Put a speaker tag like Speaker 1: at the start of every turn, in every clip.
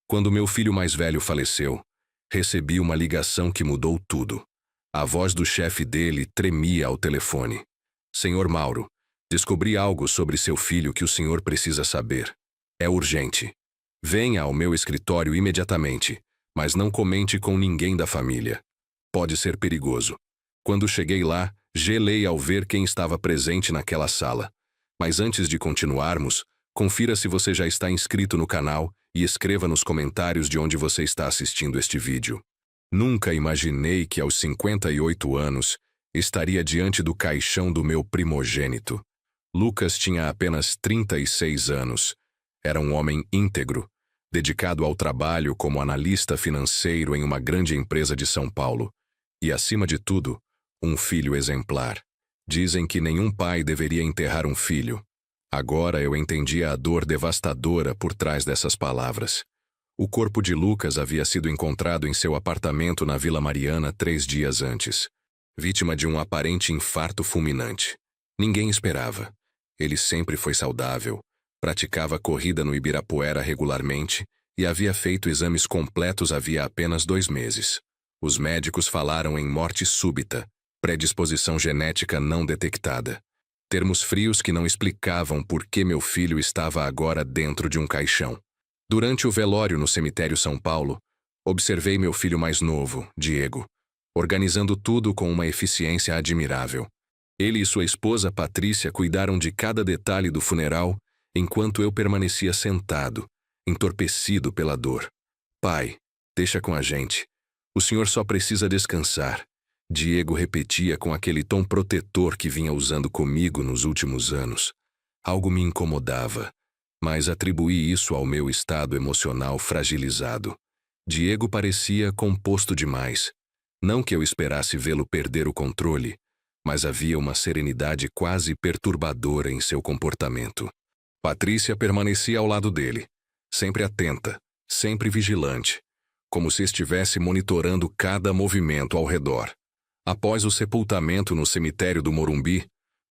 Speaker 1: Quando meu filho mais velho faleceu, recebi uma ligação que mudou tudo. A voz do chefe dele tremia ao telefone. Senhor Mauro, descobri algo sobre seu filho que o senhor precisa saber. É urgente. Venha ao meu escritório imediatamente, mas não comente com ninguém da família. Pode ser perigoso. Quando cheguei lá, gelei ao ver quem estava presente naquela sala. Mas antes de continuarmos, confira se você já está inscrito no canal e escreva nos comentários de onde você está assistindo este vídeo. Nunca imaginei que aos 58 anos estaria diante do caixão do meu primogênito. Lucas tinha apenas 36 anos. Era um homem íntegro, dedicado ao trabalho como analista financeiro em uma grande empresa de São Paulo. E, acima de tudo, um filho exemplar. Dizem que nenhum pai deveria enterrar um filho. Agora eu entendia a dor devastadora por trás dessas palavras. O corpo de Lucas havia sido encontrado em seu apartamento na Vila Mariana 3 dias antes, vítima de um aparente infarto fulminante. Ninguém esperava. Ele sempre foi saudável, praticava corrida no Ibirapuera regularmente e havia feito exames completos havia apenas 2 meses. Os médicos falaram em morte súbita, predisposição genética não detectada. Termos frios que não explicavam por que meu filho estava agora dentro de um caixão. Durante o velório no cemitério São Paulo, observei meu filho mais novo, Diego, organizando tudo com uma eficiência admirável. Ele e sua esposa Patrícia cuidaram de cada detalhe do funeral, enquanto eu permanecia sentado, entorpecido pela dor. Pai, deixa com a gente. O senhor só precisa descansar. Diego repetia com aquele tom protetor que vinha usando comigo nos últimos anos. Algo me incomodava, mas atribuí isso ao meu estado emocional fragilizado. Diego parecia composto demais. Não que eu esperasse vê-lo perder o controle, mas havia uma serenidade quase perturbadora em seu comportamento. Patrícia permanecia ao lado dele, sempre atenta, sempre vigilante, como se estivesse monitorando cada movimento ao redor. Após o sepultamento no cemitério do Morumbi,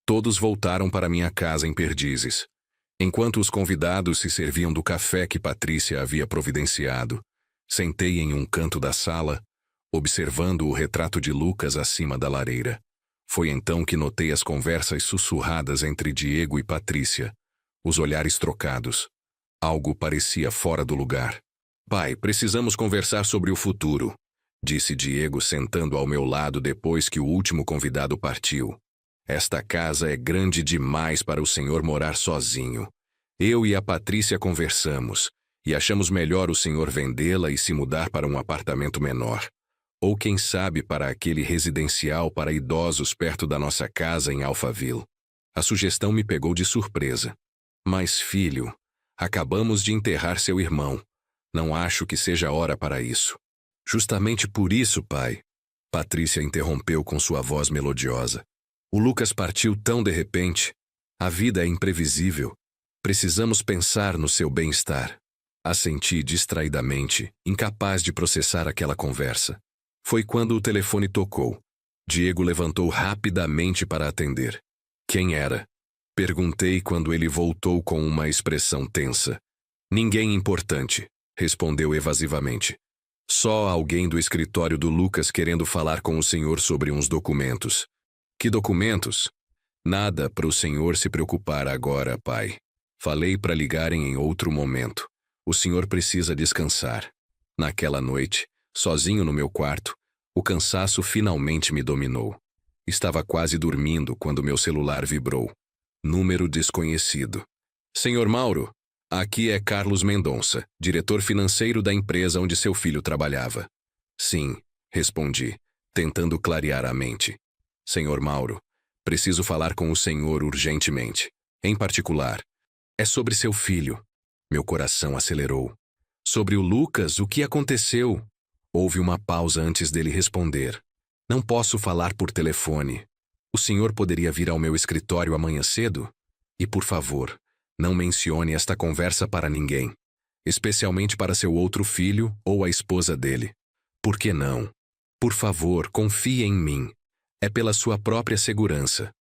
Speaker 1: todos voltaram para minha casa em Perdizes. Enquanto os convidados se serviam do café que Patrícia havia providenciado, sentei em um canto da sala, observando o retrato de Lucas acima da lareira. Foi então que notei as conversas sussurradas entre Diego e Patrícia, os olhares trocados. Algo parecia fora do lugar. Pai, precisamos conversar sobre o futuro, disse Diego sentando ao meu lado depois que o último convidado partiu. Esta casa é grande demais para o senhor morar sozinho. Eu e a Patrícia conversamos e achamos melhor o senhor vendê-la e se mudar para um apartamento menor. Ou quem sabe para aquele residencial para idosos perto da nossa casa em Alphaville. A sugestão me pegou de surpresa. Mas, filho, acabamos de enterrar seu irmão. Não acho que seja hora para isso. Justamente por isso, pai, Patrícia interrompeu com sua voz melodiosa. O Lucas partiu tão de repente. A vida é imprevisível. Precisamos pensar no seu bem-estar. Assenti distraidamente, incapaz de processar aquela conversa. Foi quando o telefone tocou. Diego levantou rapidamente para atender. Quem era? Perguntei quando ele voltou com uma expressão tensa. Ninguém importante, respondeu evasivamente. Só alguém do escritório do Lucas querendo falar com o senhor sobre uns documentos. Que documentos? Nada para o senhor se preocupar agora, pai. Falei para ligarem em outro momento. O senhor precisa descansar. Naquela noite, sozinho no meu quarto, o cansaço finalmente me dominou. Estava quase dormindo quando meu celular vibrou. Número desconhecido. Senhor Mauro, aqui é Carlos Mendonça, diretor financeiro da empresa onde seu filho trabalhava. Sim, respondi, tentando clarear a mente. Senhor Mauro, preciso falar com o senhor urgentemente. Em particular, é sobre seu filho. Meu coração acelerou. Sobre o Lucas, o que aconteceu? Houve uma pausa antes dele responder. Não posso falar por telefone. O senhor poderia vir ao meu escritório amanhã cedo? E, por favor, não mencione esta conversa para ninguém, especialmente para seu outro filho ou a esposa dele. Por que não? Por favor, confie em mim. É pela sua própria segurança.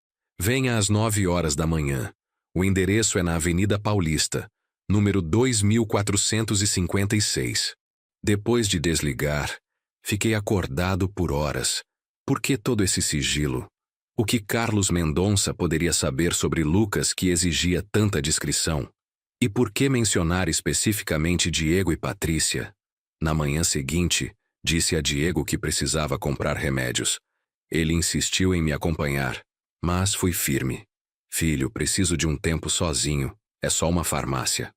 Speaker 1: Venha às 9 horas da manhã. O endereço é na Avenida Paulista, número 2456. Depois de desligar, fiquei acordado por horas. Por que todo esse sigilo? O que Carlos Mendonça poderia saber sobre Lucas que exigia tanta discrição? E por que mencionar especificamente Diego e Patrícia? Na manhã seguinte, disse a Diego que precisava comprar remédios. Ele insistiu em me acompanhar, mas fui firme. Filho, preciso de um tempo sozinho. É só uma farmácia.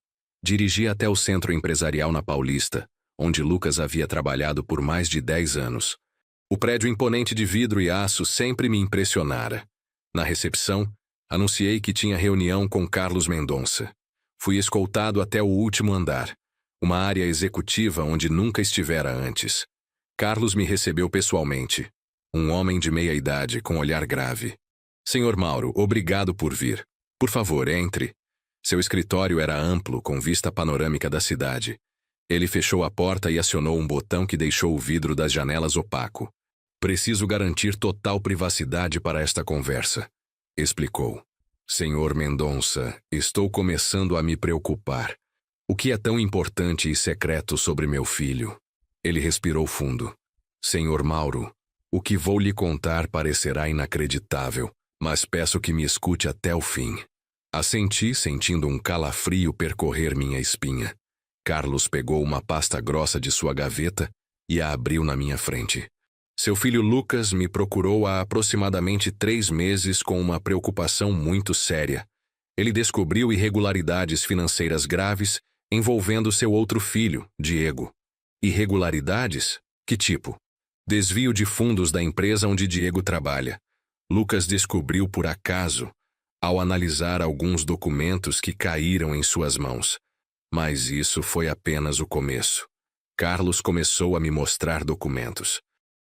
Speaker 1: Dirigi até o centro empresarial na Paulista, onde Lucas havia trabalhado por mais de 10 anos. O prédio imponente de vidro e aço sempre me impressionara. Na recepção, anunciei que tinha reunião com Carlos Mendonça. Fui escoltado até o último andar, uma área executiva onde nunca estivera antes. Carlos me recebeu pessoalmente. Um homem de meia idade, com olhar grave. Senhor Mauro, obrigado por vir. Por favor, entre. Seu escritório era amplo, com vista panorâmica da cidade. Ele fechou a porta e acionou um botão que deixou o vidro das janelas opaco. Preciso garantir total privacidade para esta conversa, explicou. Senhor Mendonça, estou começando a me preocupar. O que é tão importante e secreto sobre meu filho? Ele respirou fundo. Senhor Mauro, o que vou lhe contar parecerá inacreditável, mas peço que me escute até o fim. Assenti, sentindo um calafrio percorrer minha espinha. Carlos pegou uma pasta grossa de sua gaveta e a abriu na minha frente. Seu filho Lucas me procurou há aproximadamente 3 meses com uma preocupação muito séria. Ele descobriu irregularidades financeiras graves envolvendo seu outro filho, Diego. Irregularidades? Que tipo? Desvio de fundos da empresa onde Diego trabalha. Lucas descobriu por acaso, ao analisar alguns documentos que caíram em suas mãos. Mas isso foi apenas o começo. Carlos começou a me mostrar documentos.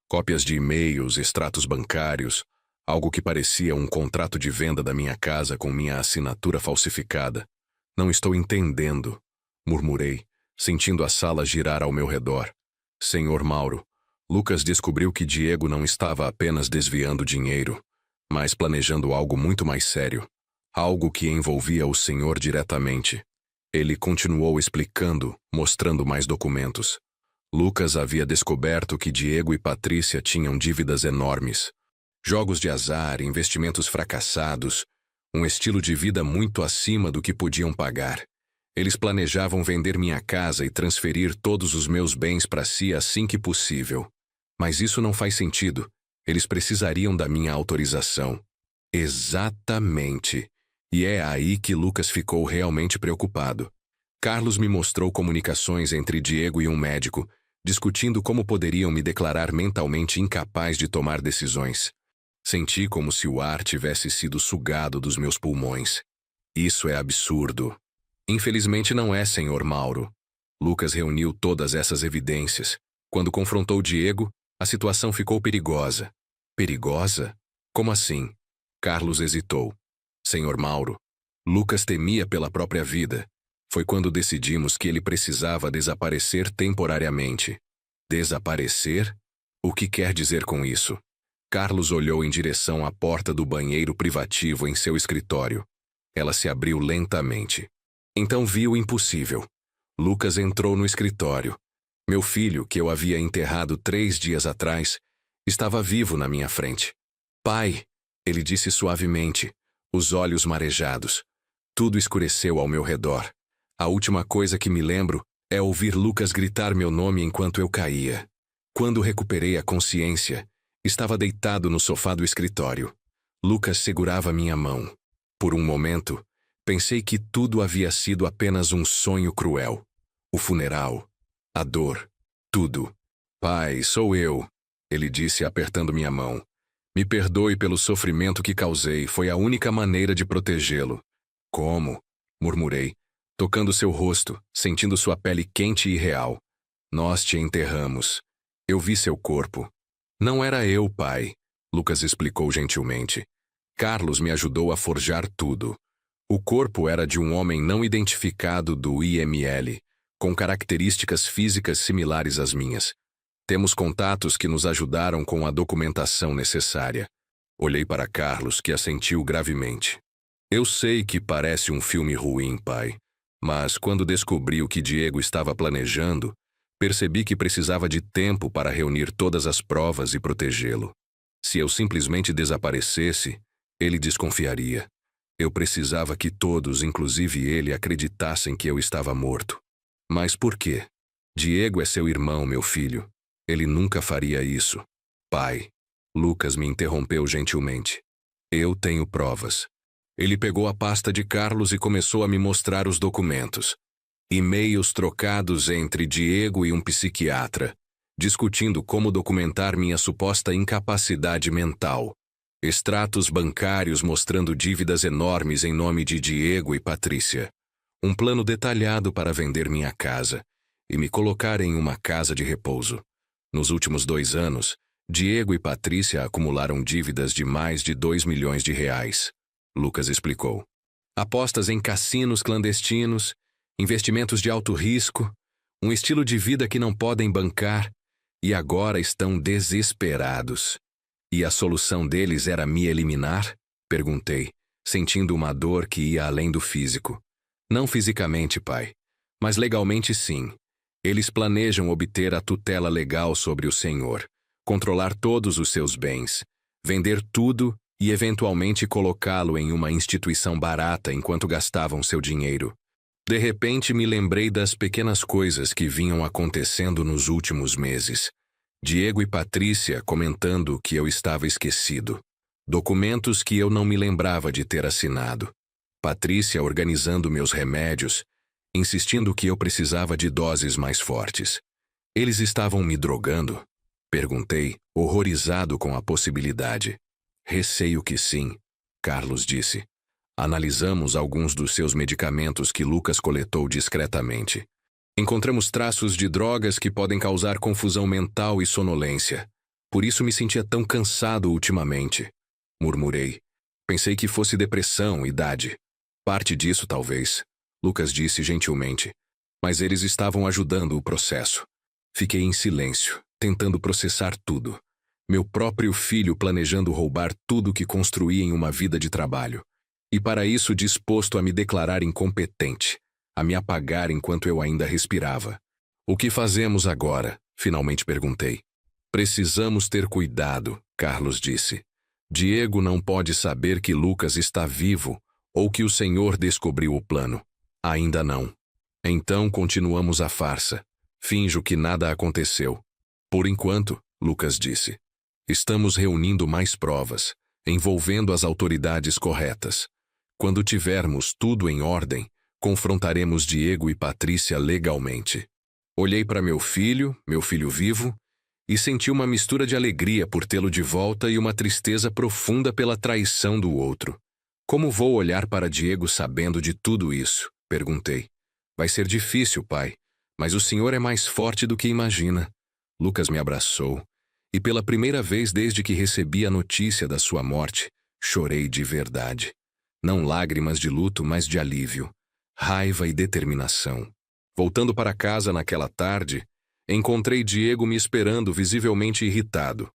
Speaker 1: Cópias de e-mails, extratos bancários, algo que parecia um contrato de venda da minha casa com minha assinatura falsificada. Não estou entendendo, murmurei, sentindo a sala girar ao meu redor. Senhor Mauro, Lucas descobriu que Diego não estava apenas desviando dinheiro, mas planejando algo muito mais sério. Algo que envolvia o senhor diretamente. Ele continuou explicando, mostrando mais documentos. Lucas havia descoberto que Diego e Patrícia tinham dívidas enormes. Jogos de azar, investimentos fracassados, um estilo de vida muito acima do que podiam pagar. Eles planejavam vender minha casa e transferir todos os meus bens para si assim que possível. Mas isso não faz sentido. Eles precisariam da minha autorização. Exatamente. E é aí que Lucas ficou realmente preocupado. Carlos me mostrou comunicações entre Diego e um médico, discutindo como poderiam me declarar mentalmente incapaz de tomar decisões. Senti como se o ar tivesse sido sugado dos meus pulmões. Isso é absurdo. Infelizmente não é, senhor Mauro. Lucas reuniu todas essas evidências. Quando confrontou Diego, a situação ficou perigosa. Perigosa? Como assim? Carlos hesitou. Senhor Mauro, Lucas temia pela própria vida. Foi quando decidimos que ele precisava desaparecer temporariamente. Desaparecer? O que quer dizer com isso? Carlos olhou em direção à porta do banheiro privativo em seu escritório. Ela se abriu lentamente. Então viu o impossível. Lucas entrou no escritório. Meu filho, que eu havia enterrado 3 dias atrás, estava vivo na minha frente. Pai, ele disse suavemente, os olhos marejados. Tudo escureceu ao meu redor. A última coisa que me lembro é ouvir Lucas gritar meu nome enquanto eu caía. Quando recuperei a consciência, estava deitado no sofá do escritório. Lucas segurava minha mão. Por um momento, pensei que tudo havia sido apenas um sonho cruel. O funeral, a dor, tudo. Pai, sou eu, ele disse apertando minha mão. Me perdoe pelo sofrimento que causei, foi a única maneira de protegê-lo. Como? Murmurei, tocando seu rosto, sentindo sua pele quente e real. Nós te enterramos. Eu vi seu corpo. Não era eu, pai, Lucas explicou gentilmente. Carlos me ajudou a forjar tudo. O corpo era de um homem não identificado do IML, com características físicas similares às minhas. Temos contatos que nos ajudaram com a documentação necessária. Olhei para Carlos, que assentiu gravemente. Eu sei que parece um filme ruim, pai, Mas quando descobri o que Diego estava planejando, percebi que precisava de tempo para reunir todas as provas e protegê-lo. Se eu simplesmente desaparecesse, ele desconfiaria. Eu precisava que todos, inclusive ele, acreditassem que eu estava morto. Mas por quê? Diego é seu irmão, meu filho. Ele nunca faria isso. Pai. Lucas me interrompeu gentilmente. Eu tenho provas. Ele pegou a pasta de Carlos e começou a me mostrar os documentos. E-mails trocados entre Diego e um psiquiatra, discutindo como documentar minha suposta incapacidade mental. Extratos bancários mostrando dívidas enormes em nome de Diego e Patrícia. Um plano detalhado para vender minha casa e me colocar em uma casa de repouso. Nos últimos 2 anos, Diego e Patrícia acumularam dívidas de mais de 2 milhões de reais. Lucas explicou. Apostas em cassinos clandestinos, investimentos de alto risco, um estilo de vida que não podem bancar, e agora estão desesperados. E a solução deles era me eliminar? Perguntei, sentindo uma dor que ia além do físico. Não fisicamente, pai, mas legalmente sim. Eles planejam obter a tutela legal sobre o senhor, controlar todos os seus bens, vender tudo e eventualmente colocá-lo em uma instituição barata enquanto gastavam seu dinheiro. De repente me lembrei das pequenas coisas que vinham acontecendo nos últimos meses. Diego e Patrícia comentando que eu estava esquecido. Documentos que eu não me lembrava de ter assinado. Patrícia organizando meus remédios, insistindo que eu precisava de doses mais fortes. Eles estavam me drogando? Perguntei, horrorizado com a possibilidade. Receio que sim, Carlos disse. Analisamos alguns dos seus medicamentos que Lucas coletou discretamente. Encontramos traços de drogas que podem causar confusão mental e sonolência. Por isso me sentia tão cansado ultimamente. Murmurei. Pensei que fosse depressão, idade. Parte disso, talvez. Lucas disse gentilmente. Mas eles estavam ajudando o processo. Fiquei em silêncio, tentando processar tudo. Meu próprio filho planejando roubar tudo que construí em uma vida de trabalho. E para isso disposto a me declarar incompetente, a me apagar enquanto eu ainda respirava. O que fazemos agora? Finalmente perguntei. Precisamos ter cuidado, Carlos disse. Diego não pode saber que Lucas está vivo ou que o senhor descobriu o plano. Ainda não. Então continuamos a farsa. Finjo que nada aconteceu. Por enquanto, Lucas disse. Estamos reunindo mais provas, envolvendo as autoridades corretas. Quando tivermos tudo em ordem, confrontaremos Diego e Patrícia legalmente. Olhei para meu filho vivo, e senti uma mistura de alegria por tê-lo de volta e uma tristeza profunda pela traição do outro. Como vou olhar para Diego sabendo de tudo isso? Perguntei. Vai ser difícil, pai, mas o senhor é mais forte do que imagina. Lucas me abraçou, e pela primeira vez desde que recebi a notícia da sua morte, chorei de verdade. Não lágrimas de luto, mas de alívio, raiva e determinação. Voltando para casa naquela tarde, encontrei Diego me esperando visivelmente irritado.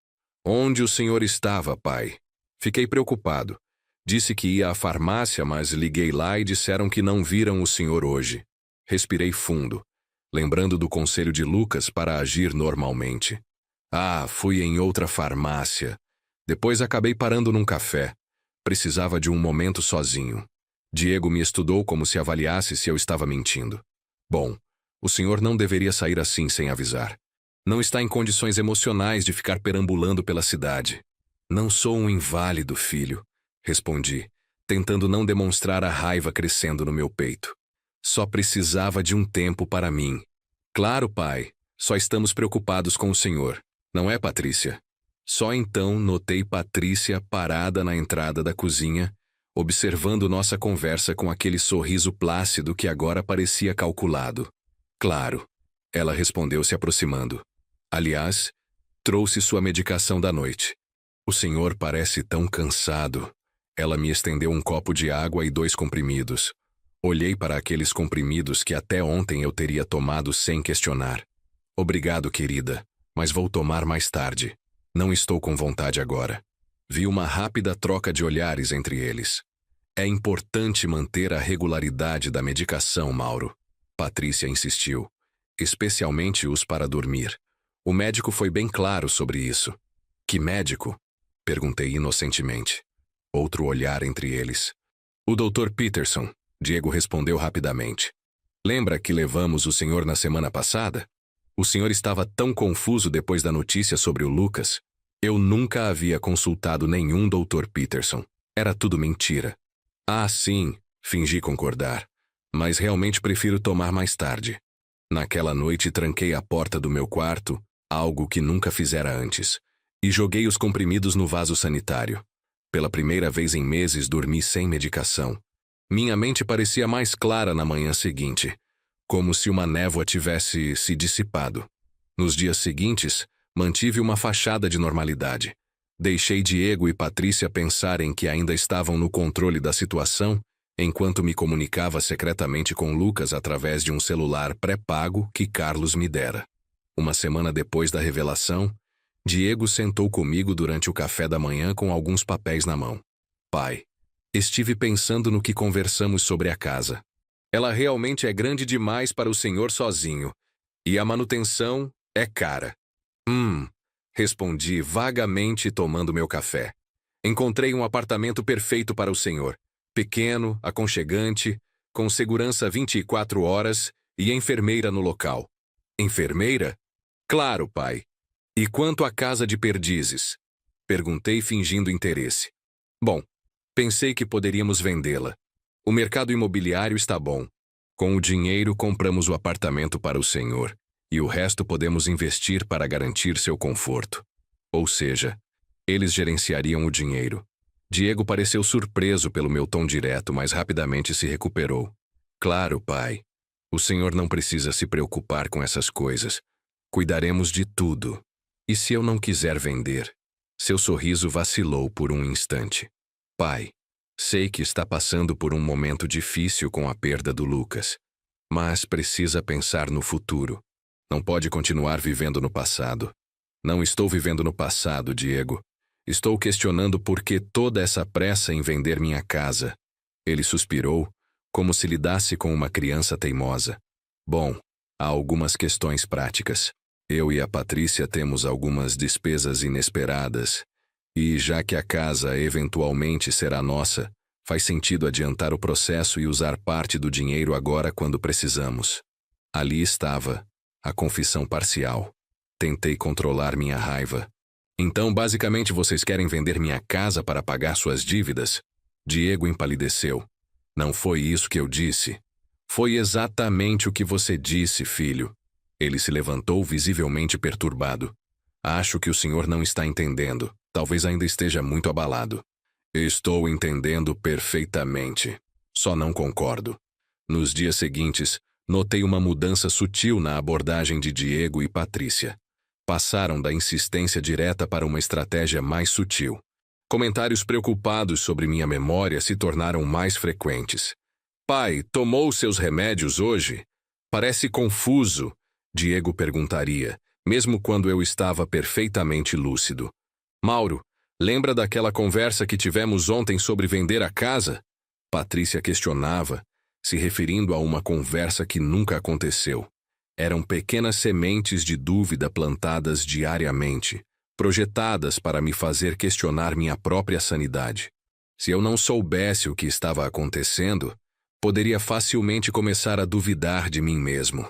Speaker 1: Onde o senhor estava, pai? Fiquei preocupado. Disse que ia à farmácia, mas liguei lá e disseram que não viram o senhor hoje. Respirei fundo, lembrando do conselho de Lucas para agir normalmente. Fui em outra farmácia. Depois acabei parando num café. Precisava de um momento sozinho. Diego me estudou como se avaliasse se eu estava mentindo. Bom, o senhor não deveria sair assim sem avisar. Não está em condições emocionais de ficar perambulando pela cidade. Não sou um inválido, filho, respondi, tentando não demonstrar a raiva crescendo no meu peito. Só precisava de um tempo para mim. Claro, pai, só estamos preocupados com o senhor. Não é, Patrícia? Só então notei Patrícia parada na entrada da cozinha, observando nossa conversa com aquele sorriso plácido que agora parecia calculado. Claro, ela respondeu se aproximando. Aliás, trouxe sua medicação da noite. O senhor parece tão cansado. Ela me estendeu um copo de água e 2 comprimidos. Olhei para aqueles comprimidos que até ontem eu teria tomado sem questionar. Obrigado, querida, mas vou tomar mais tarde. Não estou com vontade agora. Vi uma rápida troca de olhares entre eles. É importante manter a regularidade da medicação, Mauro. Patrícia insistiu. Especialmente os para dormir. O médico foi bem claro sobre isso. Que médico? Perguntei inocentemente. Outro olhar entre eles. O Dr. Peterson, Diego respondeu rapidamente. Lembra que levamos o senhor na semana passada? O senhor estava tão confuso depois da notícia sobre o Lucas. Eu nunca havia consultado nenhum Dr. Peterson. Era tudo mentira. Ah, sim, fingi concordar. Mas realmente prefiro tomar mais tarde. Naquela noite tranquei a porta do meu quarto, algo que nunca fizera antes, e joguei os comprimidos no vaso sanitário. Pela primeira vez em meses dormi sem medicação. Minha mente parecia mais clara na manhã seguinte, como se uma névoa tivesse se dissipado. Nos dias seguintes, mantive uma fachada de normalidade. Deixei Diego e Patrícia pensarem que ainda estavam no controle da situação, enquanto me comunicava secretamente com Lucas através de um celular pré-pago que Carlos me dera. Uma semana depois da revelação, Diego sentou comigo durante o café da manhã com alguns papéis na mão. Pai, estive pensando no que conversamos sobre a casa. Ela realmente é grande demais para o senhor sozinho, e a manutenção é cara. Respondi vagamente tomando meu café. Encontrei um apartamento perfeito para o senhor. Pequeno, aconchegante, com segurança 24 horas e enfermeira no local. Enfermeira? Claro, pai. E quanto à casa de Perdizes? Perguntei fingindo interesse. Bom, pensei que poderíamos vendê-la. O mercado imobiliário está bom. Com o dinheiro compramos o apartamento para o senhor, e o resto podemos investir para garantir seu conforto. Ou seja, eles gerenciariam o dinheiro. Diego pareceu surpreso pelo meu tom direto, mas rapidamente se recuperou. Claro, pai. O senhor não precisa se preocupar com essas coisas. Cuidaremos de tudo. E se eu não quiser vender? Seu sorriso vacilou por um instante. Pai, sei que está passando por um momento difícil com a perda do Lucas. Mas precisa pensar no futuro. Não pode continuar vivendo no passado. Não estou vivendo no passado, Diego. Estou questionando por que toda essa pressa em vender minha casa. Ele suspirou, como se lidasse com uma criança teimosa. Bom, há algumas questões práticas. Eu e a Patrícia temos algumas despesas inesperadas, e já que a casa eventualmente será nossa, faz sentido adiantar o processo e usar parte do dinheiro agora quando precisamos. Ali estava, a confissão parcial. Tentei controlar minha raiva. Então, basicamente, vocês querem vender minha casa para pagar suas dívidas? Diego empalideceu. Não foi isso que eu disse. Foi exatamente o que você disse, filho. Ele se levantou visivelmente perturbado. Acho que o senhor não está entendendo. Talvez ainda esteja muito abalado. Estou entendendo perfeitamente. Só não concordo. Nos dias seguintes, notei uma mudança sutil na abordagem de Diego e Patrícia. Passaram da insistência direta para uma estratégia mais sutil. Comentários preocupados sobre minha memória se tornaram mais frequentes. Pai, tomou seus remédios hoje? Parece confuso, Diego perguntaria, mesmo quando eu estava perfeitamente lúcido. Mauro, lembra daquela conversa que tivemos ontem sobre vender a casa? Patrícia questionava, se referindo a uma conversa que nunca aconteceu. Eram pequenas sementes de dúvida plantadas diariamente, projetadas para me fazer questionar minha própria sanidade. Se eu não soubesse o que estava acontecendo, poderia facilmente começar a duvidar de mim mesmo.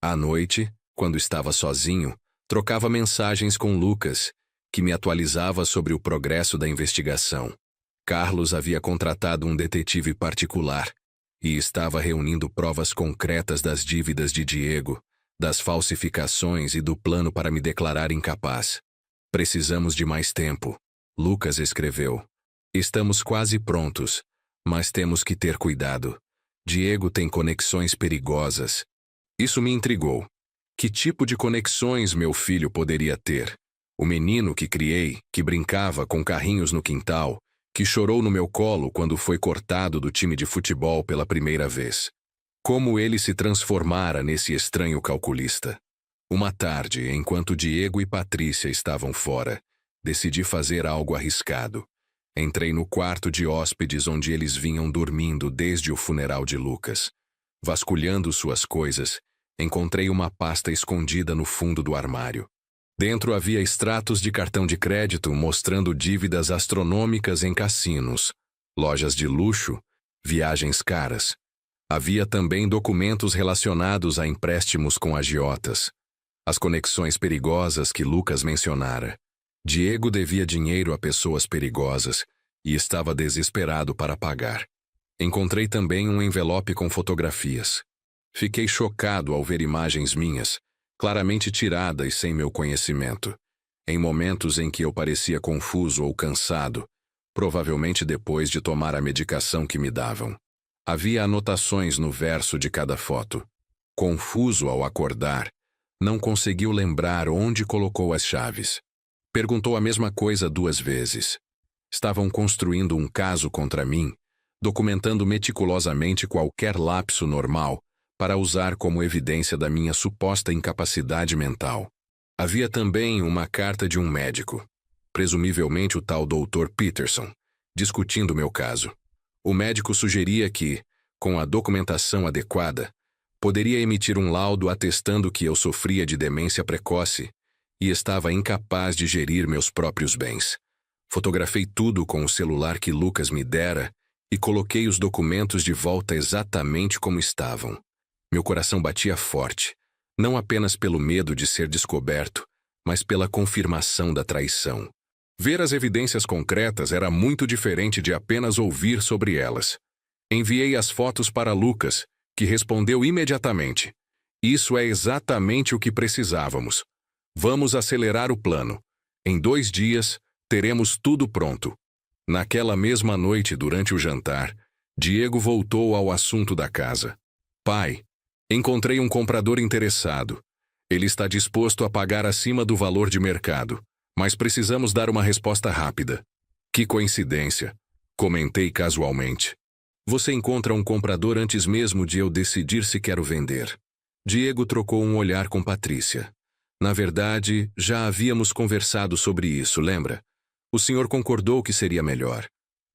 Speaker 1: À noite, quando estava sozinho, trocava mensagens com Lucas, que me atualizava sobre o progresso da investigação. Carlos havia contratado um detetive particular e estava reunindo provas concretas das dívidas de Diego, das falsificações e do plano para me declarar incapaz. Precisamos de mais tempo, Lucas escreveu. Estamos quase prontos, mas temos que ter cuidado. Diego tem conexões perigosas. Isso me intrigou. Que tipo de conexões meu filho poderia ter? O menino que criei, que brincava com carrinhos no quintal, que chorou no meu colo quando foi cortado do time de futebol pela primeira vez. Como ele se transformara nesse estranho calculista. Uma tarde, enquanto Diego e Patrícia estavam fora, decidi fazer algo arriscado. Entrei no quarto de hóspedes onde eles vinham dormindo desde o funeral de Lucas. Vasculhando suas coisas, encontrei uma pasta escondida no fundo do armário. Dentro havia extratos de cartão de crédito mostrando dívidas astronômicas em cassinos, lojas de luxo, viagens caras. Havia também documentos relacionados a empréstimos com agiotas, as conexões perigosas que Lucas mencionara. Diego devia dinheiro a pessoas perigosas e estava desesperado para pagar. Encontrei também um envelope com fotografias. Fiquei chocado ao ver imagens minhas, claramente tiradas sem meu conhecimento, em momentos em que eu parecia confuso ou cansado, provavelmente depois de tomar a medicação que me davam. Havia anotações no verso de cada foto. Confuso ao acordar, não conseguiu lembrar onde colocou as chaves. Perguntou a mesma coisa 2 vezes. Estavam construindo um caso contra mim, documentando meticulosamente qualquer lapso normal para usar como evidência da minha suposta incapacidade mental. Havia também uma carta de um médico, presumivelmente o tal Dr. Peterson, discutindo meu caso. O médico sugeria que, com a documentação adequada, poderia emitir um laudo atestando que eu sofria de demência precoce e estava incapaz de gerir meus próprios bens. Fotografei tudo com o celular que Lucas me dera e coloquei os documentos de volta exatamente como estavam. Meu coração batia forte, não apenas pelo medo de ser descoberto, mas pela confirmação da traição. Ver as evidências concretas era muito diferente de apenas ouvir sobre elas. Enviei as fotos para Lucas, que respondeu imediatamente. Isso é exatamente o que precisávamos. Vamos acelerar o plano. Em 2 dias, teremos tudo pronto. Naquela mesma noite, durante o jantar, Diego voltou ao assunto da casa. Pai, encontrei um comprador interessado. Ele está disposto a pagar acima do valor de mercado, mas precisamos dar uma resposta rápida. Que coincidência, comentei casualmente. Você encontra um comprador antes mesmo de eu decidir se quero vender. Diego trocou um olhar com Patrícia. Na verdade, já havíamos conversado sobre isso, lembra? O senhor concordou que seria melhor.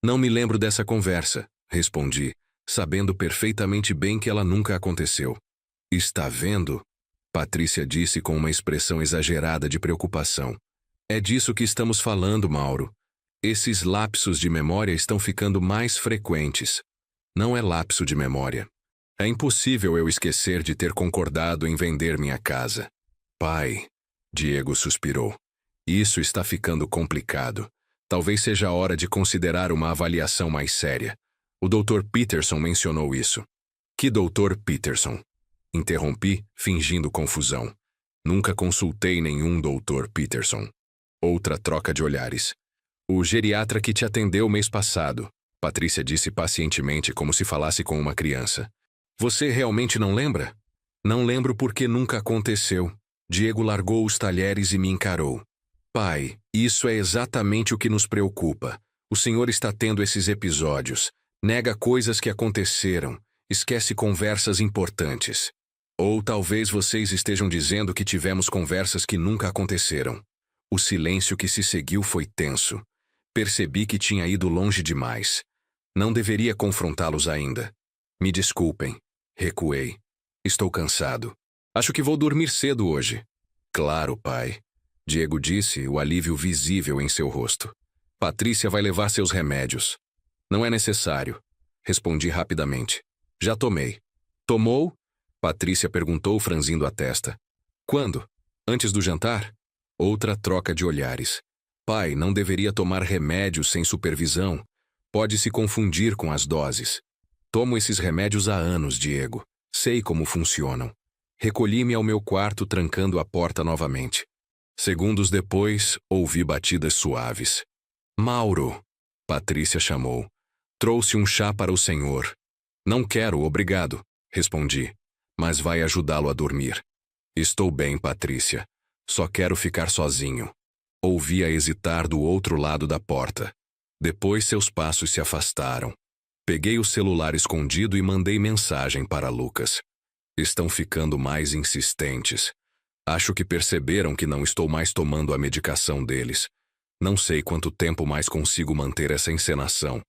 Speaker 1: Não me lembro dessa conversa, respondi, sabendo perfeitamente bem que ela nunca aconteceu. Está vendo? Patrícia disse com uma expressão exagerada de preocupação. É disso que estamos falando, Mauro. Esses lapsos de memória estão ficando mais frequentes. Não é lapso de memória. É impossível eu esquecer de ter concordado em vender minha casa. Pai, Diego suspirou. Isso está ficando complicado. Talvez seja a hora de considerar uma avaliação mais séria. O Dr. Peterson mencionou isso. Que Dr. Peterson? Interrompi, fingindo confusão. Nunca consultei nenhum Dr. Peterson. Outra troca de olhares. O geriatra que te atendeu mês passado, Patrícia disse pacientemente como se falasse com uma criança. Você realmente não lembra? Não lembro porque nunca aconteceu. Diego largou os talheres e me encarou. Pai, isso é exatamente o que nos preocupa. O senhor está tendo esses episódios. Nega coisas que aconteceram. Esquece conversas importantes. Ou talvez vocês estejam dizendo que tivemos conversas que nunca aconteceram. O silêncio que se seguiu foi tenso. Percebi que tinha ido longe demais. Não deveria confrontá-los ainda. Me desculpem. Recuei. Estou cansado. Acho que vou dormir cedo hoje. Claro, pai. Diego disse, o alívio visível em seu rosto. Patrícia vai levar seus remédios. Não é necessário. Respondi rapidamente. Já tomei. Tomou? Patrícia perguntou, franzindo a testa. Quando? Antes do jantar? Outra troca de olhares. Pai, não deveria tomar remédios sem supervisão. Pode se confundir com as doses. Tomo esses remédios há anos, Diego. Sei como funcionam. Recolhi-me ao meu quarto, trancando a porta novamente. Segundos depois, ouvi batidas suaves. Mauro, Patrícia chamou. Trouxe um chá para o senhor. Não quero, obrigado, respondi. Mas vai ajudá-lo a dormir. Estou bem, Patrícia. Só quero ficar sozinho. Ouvi-a hesitar do outro lado da porta. Depois seus passos se afastaram. Peguei o celular escondido e mandei mensagem para Lucas. Estão ficando mais insistentes. Acho que perceberam que não estou mais tomando a medicação deles. Não sei quanto tempo mais consigo manter essa encenação.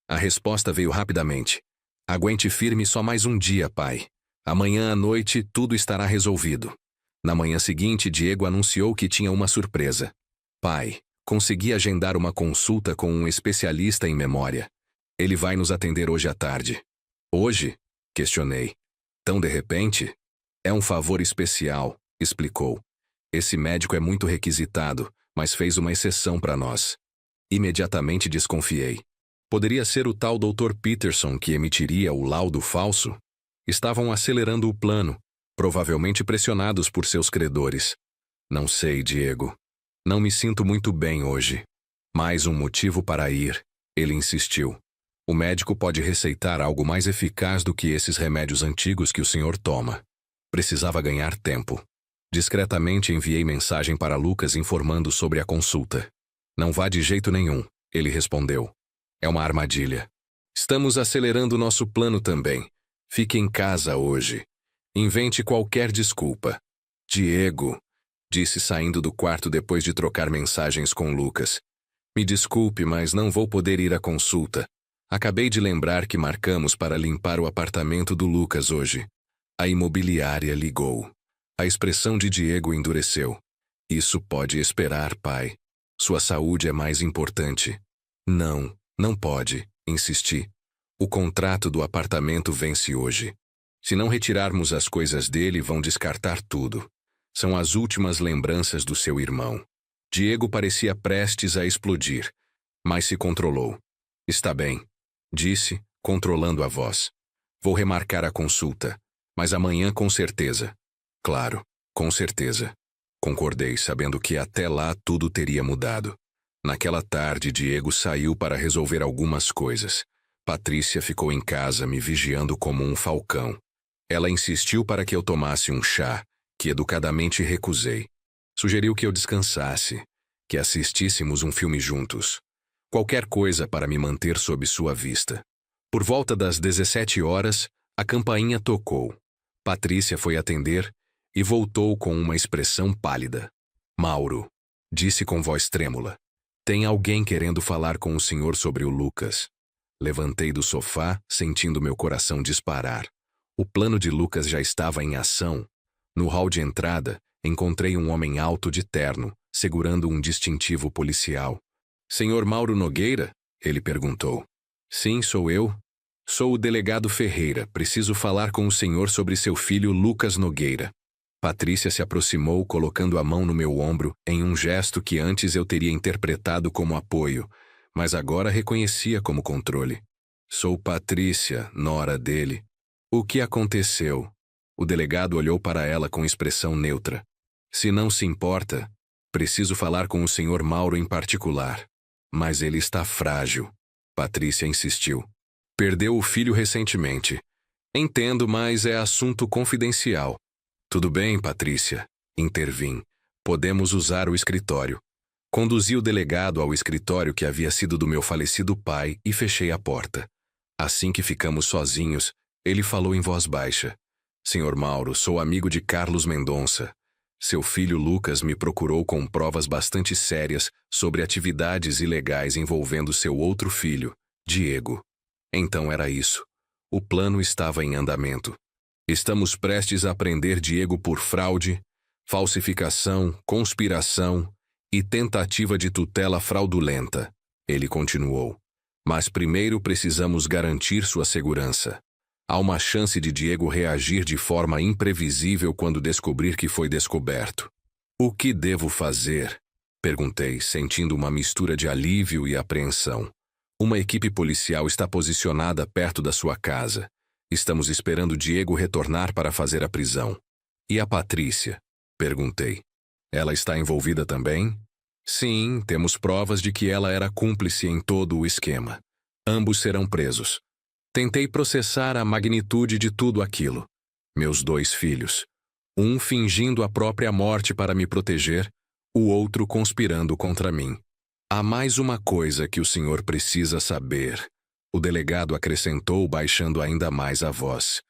Speaker 1: A resposta veio rapidamente. Aguente firme só mais um dia, pai. Amanhã à noite tudo estará resolvido. Na manhã seguinte, Diego anunciou que tinha uma surpresa. Pai, consegui agendar uma consulta com um especialista em memória. Ele vai nos atender hoje à tarde. Hoje? Questionei. Tão de repente? É um favor especial, explicou. Esse médico é muito requisitado, mas fez uma exceção para nós. Imediatamente desconfiei. Poderia ser o tal Dr. Peterson que emitiria o laudo falso? Estavam acelerando o plano, provavelmente pressionados por seus credores. Não sei, Diego. Não me sinto muito bem hoje. Mais um motivo para ir, ele insistiu. O médico pode receitar algo mais eficaz do que esses remédios antigos que o senhor toma. Precisava ganhar tempo. Discretamente enviei mensagem para Lucas informando sobre a consulta. Não vá de jeito nenhum, ele respondeu. É uma armadilha. Estamos acelerando nosso plano também. Fique em casa hoje. Invente qualquer desculpa. Diego, disse saindo do quarto depois de trocar mensagens com Lucas. Me desculpe, mas não vou poder ir à consulta. Acabei de lembrar que marcamos para limpar o apartamento do Lucas hoje. A imobiliária ligou. A expressão de Diego endureceu. Isso pode esperar, pai. Sua saúde é mais importante. Não, não pode, insisti. O contrato do apartamento vence hoje. Se não retirarmos as coisas dele, vão descartar tudo. São as últimas lembranças do seu irmão. Diego parecia prestes a explodir, mas se controlou. Está bem, disse, controlando a voz. Vou remarcar a consulta, mas amanhã com certeza. Claro, com certeza. Concordei, sabendo que até lá tudo teria mudado. Naquela tarde, Diego saiu para resolver algumas coisas. Patrícia ficou em casa me vigiando como um falcão. Ela insistiu para que eu tomasse um chá, que educadamente recusei. Sugeriu que eu descansasse, que assistíssemos um filme juntos. Qualquer coisa para me manter sob sua vista. Por volta das 17 horas, a campainha tocou. Patrícia foi atender e voltou com uma expressão pálida. Mauro, disse com voz trêmula. Tem alguém querendo falar com o senhor sobre o Lucas. Levantei do sofá, sentindo meu coração disparar. O plano de Lucas já estava em ação. No hall de entrada, encontrei um homem alto de terno, segurando um distintivo policial. Senhor Mauro Nogueira? Ele perguntou. Sim, sou eu. Sou o delegado Ferreira. Preciso falar com o senhor sobre seu filho Lucas Nogueira. Patrícia se aproximou, colocando a mão no meu ombro, em um gesto que antes eu teria interpretado como apoio, mas agora reconhecia como controle. Sou Patrícia, nora dele. O que aconteceu? O delegado olhou para ela com expressão neutra. Se não se importa, preciso falar com o senhor Mauro em particular. Mas ele está frágil. Patrícia insistiu. Perdeu o filho recentemente. Entendo, mas é assunto confidencial. Tudo bem, Patrícia, intervim. Podemos usar o escritório. Conduzi o delegado ao escritório que havia sido do meu falecido pai e fechei a porta. Assim que ficamos sozinhos, ele falou em voz baixa. Senhor Mauro, sou amigo de Carlos Mendonça. Seu filho Lucas me procurou com provas bastante sérias sobre atividades ilegais envolvendo seu outro filho, Diego. Então era isso. O plano estava em andamento. Estamos prestes a prender Diego por fraude, falsificação, conspiração e tentativa de tutela fraudulenta. Ele continuou. Mas primeiro precisamos garantir sua segurança. Há uma chance de Diego reagir de forma imprevisível quando descobrir que foi descoberto. O que devo fazer? Perguntei, sentindo uma mistura de alívio e apreensão. Uma equipe policial está posicionada perto da sua casa. Estamos esperando Diego retornar para fazer a prisão. E a Patrícia? Perguntei. Ela está envolvida também? Sim, temos provas de que ela era cúmplice em todo o esquema. Ambos serão presos. Tentei processar a magnitude de tudo aquilo. Meus 2 filhos. Um fingindo a própria morte para me proteger, o outro conspirando contra mim. Há mais uma coisa que o senhor precisa saber. O delegado acrescentou, baixando ainda mais a voz.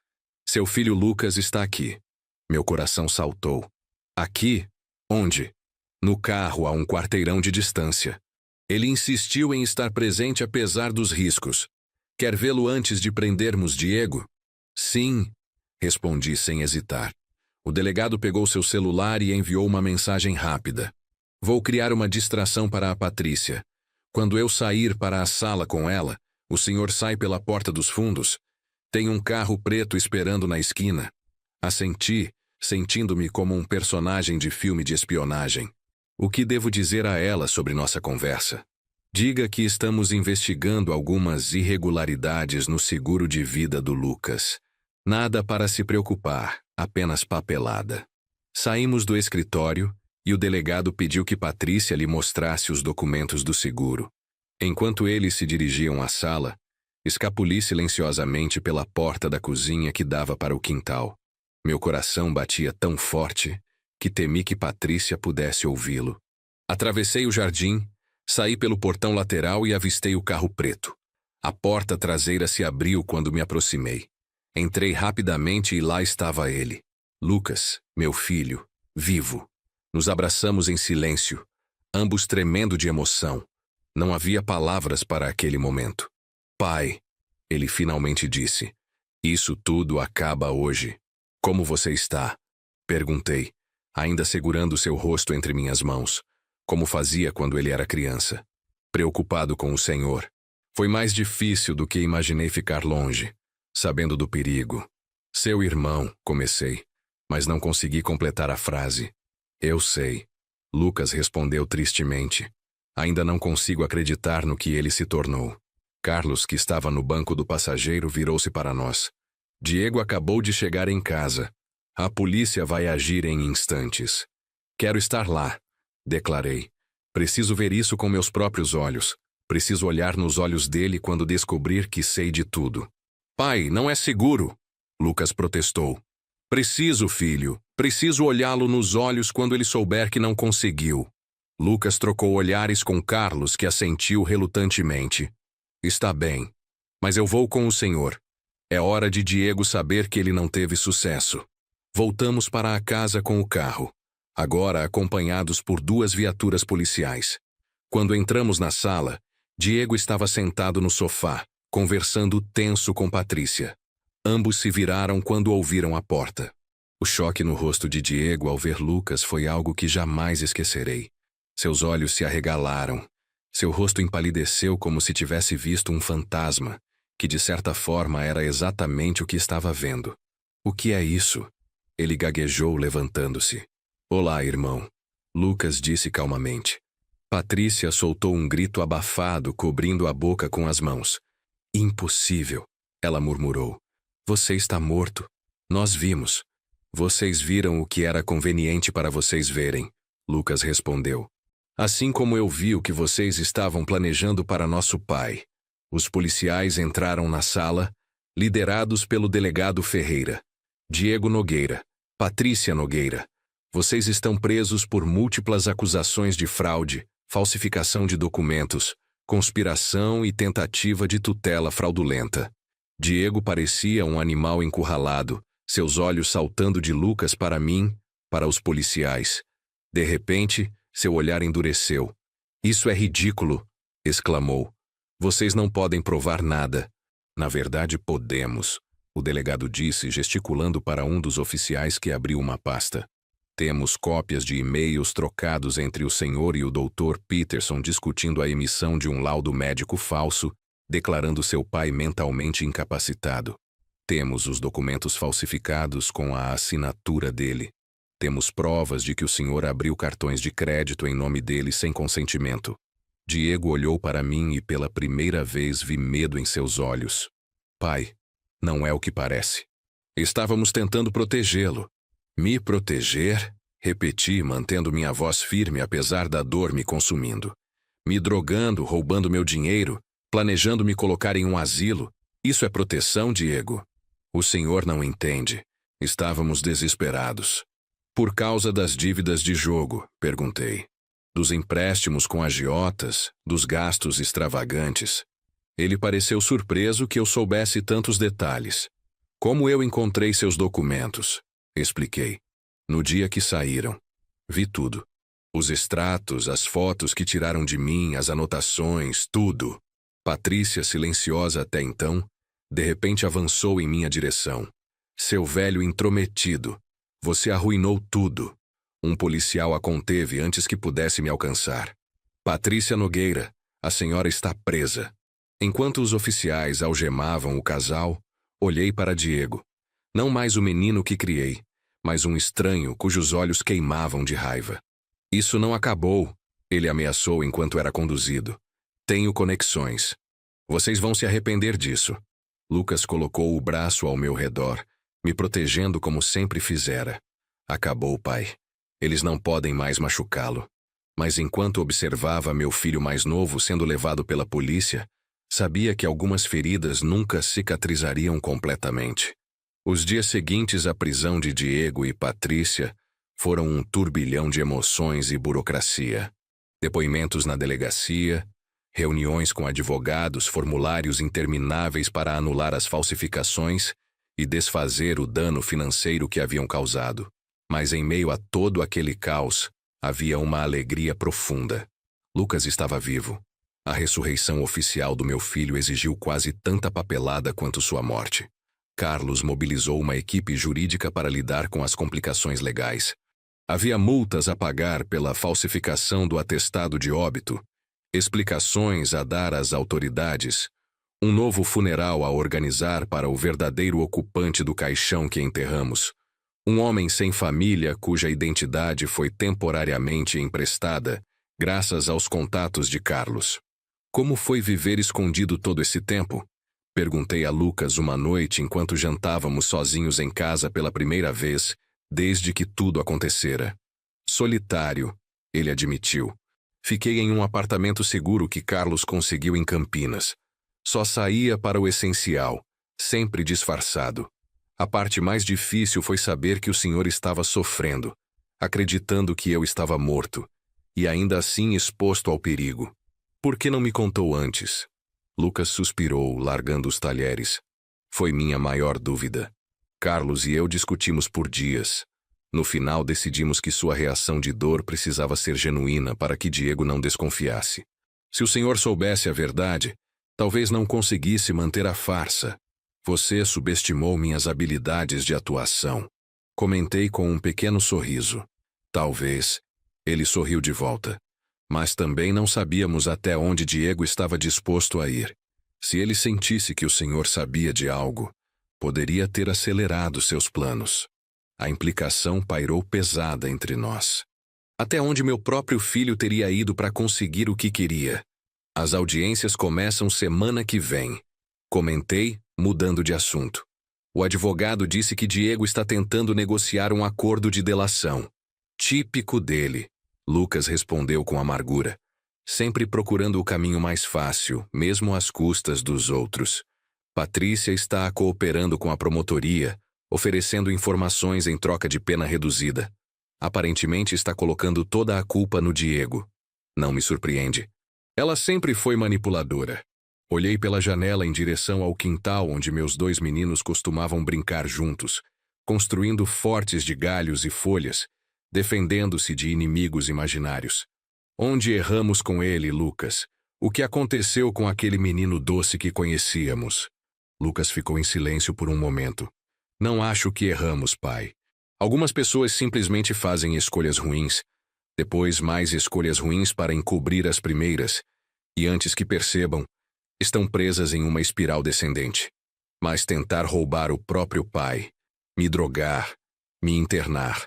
Speaker 1: Seu filho Lucas está aqui. Meu coração saltou. Aqui? Onde? No carro a um quarteirão de distância. Ele insistiu em estar presente apesar dos riscos. Quer vê-lo antes de prendermos Diego? Sim, respondi sem hesitar. O delegado pegou seu celular e enviou uma mensagem rápida. Vou criar uma distração para a Patrícia. Quando eu sair para a sala com ela, o senhor sai pela porta dos fundos. Tem um carro preto esperando na esquina. Assenti, sentindo-me como um personagem de filme de espionagem. O que devo dizer a ela sobre nossa conversa? Diga que estamos investigando algumas irregularidades no seguro de vida do Lucas. Nada para se preocupar, apenas papelada. Saímos do escritório e o delegado pediu que Patrícia lhe mostrasse os documentos do seguro. Enquanto eles se dirigiam à sala, escapuli silenciosamente pela porta da cozinha que dava para o quintal. Meu coração batia tão forte que temi que Patrícia pudesse ouvi-lo. Atravessei o jardim, saí pelo portão lateral e avistei o carro preto. A porta traseira se abriu quando me aproximei. Entrei rapidamente e lá estava ele. Lucas, meu filho, vivo. Nos abraçamos em silêncio, ambos tremendo de emoção. Não havia palavras para aquele momento. Pai, ele finalmente disse, isso tudo acaba hoje. Como você está? Perguntei, ainda segurando seu rosto entre minhas mãos, como fazia quando ele era criança. Preocupado com o Senhor. Foi mais difícil do que imaginei ficar longe, sabendo do perigo. Seu irmão, comecei, mas não consegui completar a frase. Eu sei. Lucas respondeu tristemente. Ainda não consigo acreditar no que ele se tornou. Carlos, que estava no banco do passageiro, virou-se para nós. Diego acabou de chegar em casa. A polícia vai agir em instantes. Quero estar lá, declarei. Preciso ver isso com meus próprios olhos. Preciso olhar nos olhos dele quando descobrir que sei de tudo. Pai, não é seguro, Lucas protestou. Preciso, filho. Preciso olhá-lo nos olhos quando ele souber que não conseguiu. Lucas trocou olhares com Carlos, que assentiu relutantemente. Está bem, mas eu vou com o senhor. É hora de Diego saber que ele não teve sucesso. Voltamos para a casa com o carro, agora acompanhados por 2 viaturas policiais. Quando entramos na sala, Diego estava sentado no sofá, conversando tenso com Patrícia. Ambos se viraram quando ouviram a porta. O choque no rosto de Diego ao ver Lucas foi algo que jamais esquecerei. Seus olhos se arregalaram. Seu rosto empalideceu como se tivesse visto um fantasma, que de certa forma era exatamente o que estava vendo. O que é isso? Ele gaguejou levantando-se. Olá, irmão, Lucas disse calmamente. Patrícia soltou um grito abafado, cobrindo a boca com as mãos. Impossível, ela murmurou. Você está morto. Nós vimos. Vocês viram o que era conveniente para vocês verem, Lucas respondeu. Assim como eu vi o que vocês estavam planejando para nosso pai. Os policiais entraram na sala, liderados pelo delegado Ferreira. Diego Nogueira, Patrícia Nogueira. Vocês estão presos por múltiplas acusações de fraude, falsificação de documentos, conspiração e tentativa de tutela fraudulenta. Diego parecia um animal encurralado, seus olhos saltando de Lucas para mim, para os policiais. De repente, seu olhar endureceu. Isso é ridículo, exclamou. Vocês não podem provar nada. Na verdade, podemos, o delegado disse, gesticulando para um dos oficiais que abriu uma pasta. Temos cópias de e-mails trocados entre o senhor e o Dr. Peterson discutindo a emissão de um laudo médico falso, declarando seu pai mentalmente incapacitado. Temos os documentos falsificados com a assinatura dele. Temos provas de que o senhor abriu cartões de crédito em nome dele sem consentimento. Diego olhou para mim e pela primeira vez vi medo em seus olhos. Pai, não é o que parece. Estávamos tentando protegê-lo. Me proteger? Repeti, mantendo minha voz firme apesar da dor me consumindo. Me drogando, roubando meu dinheiro, planejando me colocar em um asilo. Isso é proteção, Diego? O senhor não entende. Estávamos desesperados. Por causa das dívidas de jogo, perguntei. Dos empréstimos com agiotas, dos gastos extravagantes. Ele pareceu surpreso que eu soubesse tantos detalhes. Como eu encontrei seus documentos? Expliquei. No dia que saíram. Vi tudo. Os extratos, as fotos que tiraram de mim, as anotações, tudo. Patrícia, silenciosa até então, de repente avançou em minha direção. Seu velho intrometido. Você arruinou tudo. Um policial a conteve antes que pudesse me alcançar. Patrícia Nogueira, a senhora está presa. Enquanto os oficiais algemavam o casal, olhei para Diego. Não mais o menino que criei, mas um estranho cujos olhos queimavam de raiva. Isso não acabou, ele ameaçou enquanto era conduzido. Tenho conexões. Vocês vão se arrepender disso. Lucas colocou o braço ao meu redor, me protegendo como sempre fizera. Acabou, pai. Eles não podem mais machucá-lo. Mas enquanto observava meu filho mais novo sendo levado pela polícia, sabia que algumas feridas nunca cicatrizariam completamente. Os dias seguintes à prisão de Diego e Patrícia foram um turbilhão de emoções e burocracia. Depoimentos na delegacia, reuniões com advogados, formulários intermináveis para anular as falsificações e desfazer o dano financeiro que haviam causado. Mas em meio a todo aquele caos, havia uma alegria profunda. Lucas estava vivo. A ressurreição oficial do meu filho exigiu quase tanta papelada quanto sua morte. Carlos mobilizou uma equipe jurídica para lidar com as complicações legais. Havia multas a pagar pela falsificação do atestado de óbito, explicações a dar às autoridades, um novo funeral a organizar para o verdadeiro ocupante do caixão que enterramos, um homem sem família cuja identidade foi temporariamente emprestada, graças aos contatos de Carlos. Como foi viver escondido todo esse tempo? Perguntei a Lucas uma noite enquanto jantávamos sozinhos em casa pela primeira vez, desde que tudo acontecera. Solitário, ele admitiu. Fiquei em um apartamento seguro que Carlos conseguiu em Campinas. Só saía para o essencial, sempre disfarçado. A parte mais difícil foi saber que o senhor estava sofrendo, acreditando que eu estava morto, e ainda assim exposto ao perigo. Por que não me contou antes? Lucas suspirou, largando os talheres. Foi minha maior dúvida. Carlos e eu discutimos por dias. No final decidimos que sua reação de dor precisava ser genuína para que Diego não desconfiasse. Se o senhor soubesse a verdade, talvez não conseguisse manter a farsa. Você subestimou minhas habilidades de atuação. Comentei com um pequeno sorriso. Talvez. Ele sorriu de volta. Mas também não sabíamos até onde Diego estava disposto a ir. Se ele sentisse que o senhor sabia de algo, poderia ter acelerado seus planos. A implicação pairou pesada entre nós. Até onde meu próprio filho teria ido para conseguir o que queria? As audiências começam semana que vem. Comentei, mudando de assunto. O advogado disse que Diego está tentando negociar um acordo de delação. Típico dele. Lucas respondeu com amargura, sempre procurando o caminho mais fácil, mesmo às custas dos outros. Patrícia está cooperando com a promotoria, oferecendo informações em troca de pena reduzida. Aparentemente está colocando toda a culpa no Diego. Não me surpreende. Ela sempre foi manipuladora. Olhei pela janela em direção ao quintal onde meus 2 meninos costumavam brincar juntos, construindo fortes de galhos e folhas, defendendo-se de inimigos imaginários. Onde erramos com ele, Lucas? O que aconteceu com aquele menino doce que conhecíamos? Lucas ficou em silêncio por um momento. Não acho que erramos, pai. Algumas pessoas simplesmente fazem escolhas ruins, depois mais escolhas ruins para encobrir as primeiras, e antes que percebam, estão presas em uma espiral descendente. Mas tentar roubar o próprio pai, me drogar, me internar.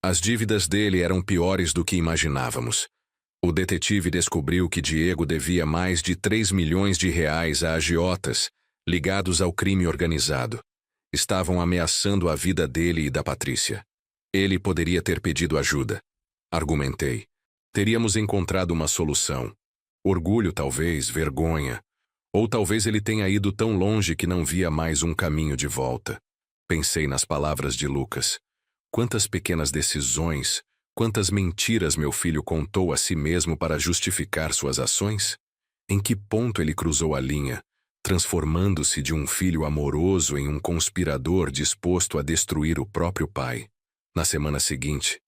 Speaker 1: As dívidas dele eram piores do que imaginávamos. O detetive descobriu que Diego devia mais de 3 milhões de reais a agiotas, ligados ao crime organizado. Estavam ameaçando a vida dele e da Patrícia. Ele poderia ter pedido ajuda. Argumentei. Teríamos encontrado uma solução. Orgulho talvez, vergonha. Ou talvez ele tenha ido tão longe que não via mais um caminho de volta. Pensei nas palavras de Lucas. Quantas pequenas decisões, quantas mentiras meu filho contou a si mesmo para justificar suas ações? Em que ponto ele cruzou a linha, transformando-se de um filho amoroso em um conspirador disposto a destruir o próprio pai? Na semana seguinte,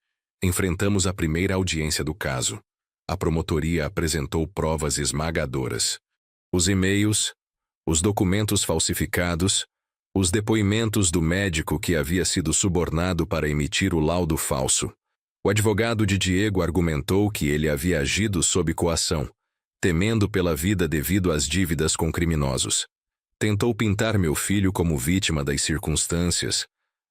Speaker 1: Enfrentamos a primeira audiência do caso. A promotoria apresentou provas esmagadoras. Os e-mails, os documentos falsificados, os depoimentos do médico que havia sido subornado para emitir o laudo falso. O advogado de Diego argumentou que ele havia agido sob coação, temendo pela vida devido às dívidas com criminosos. Tentou pintar meu filho como vítima das circunstâncias,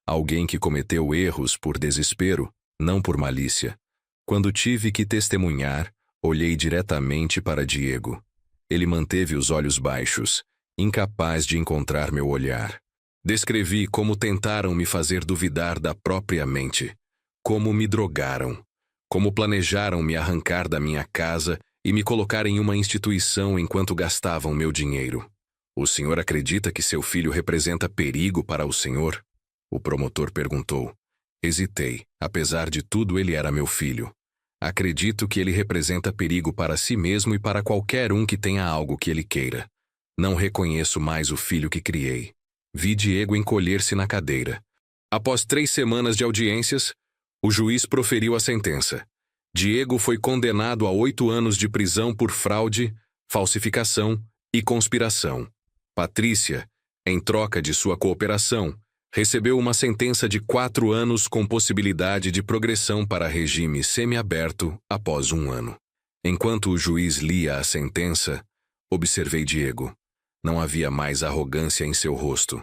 Speaker 1: alguém que cometeu erros por desespero, não por malícia. Quando tive que testemunhar, olhei diretamente para Diego. Ele manteve os olhos baixos, incapaz de encontrar meu olhar. Descrevi como tentaram me fazer duvidar da própria mente, como me drogaram, como planejaram me arrancar da minha casa e me colocar em uma instituição enquanto gastavam meu dinheiro. O senhor acredita que seu filho representa perigo para o senhor? O promotor perguntou. Hesitei. Apesar de tudo, ele era meu filho. Acredito que ele representa perigo para si mesmo e para qualquer um que tenha algo que ele queira. Não reconheço mais o filho que criei. Vi Diego encolher-se na cadeira. Após 3 semanas de audiências, o juiz proferiu a sentença. Diego foi condenado a 8 anos de prisão por fraude, falsificação e conspiração. Patrícia, em troca de sua cooperação, recebeu uma sentença de 4 anos com possibilidade de progressão para regime semiaberto após 1 ano. Enquanto o juiz lia a sentença, observei Diego. Não havia mais arrogância em seu rosto,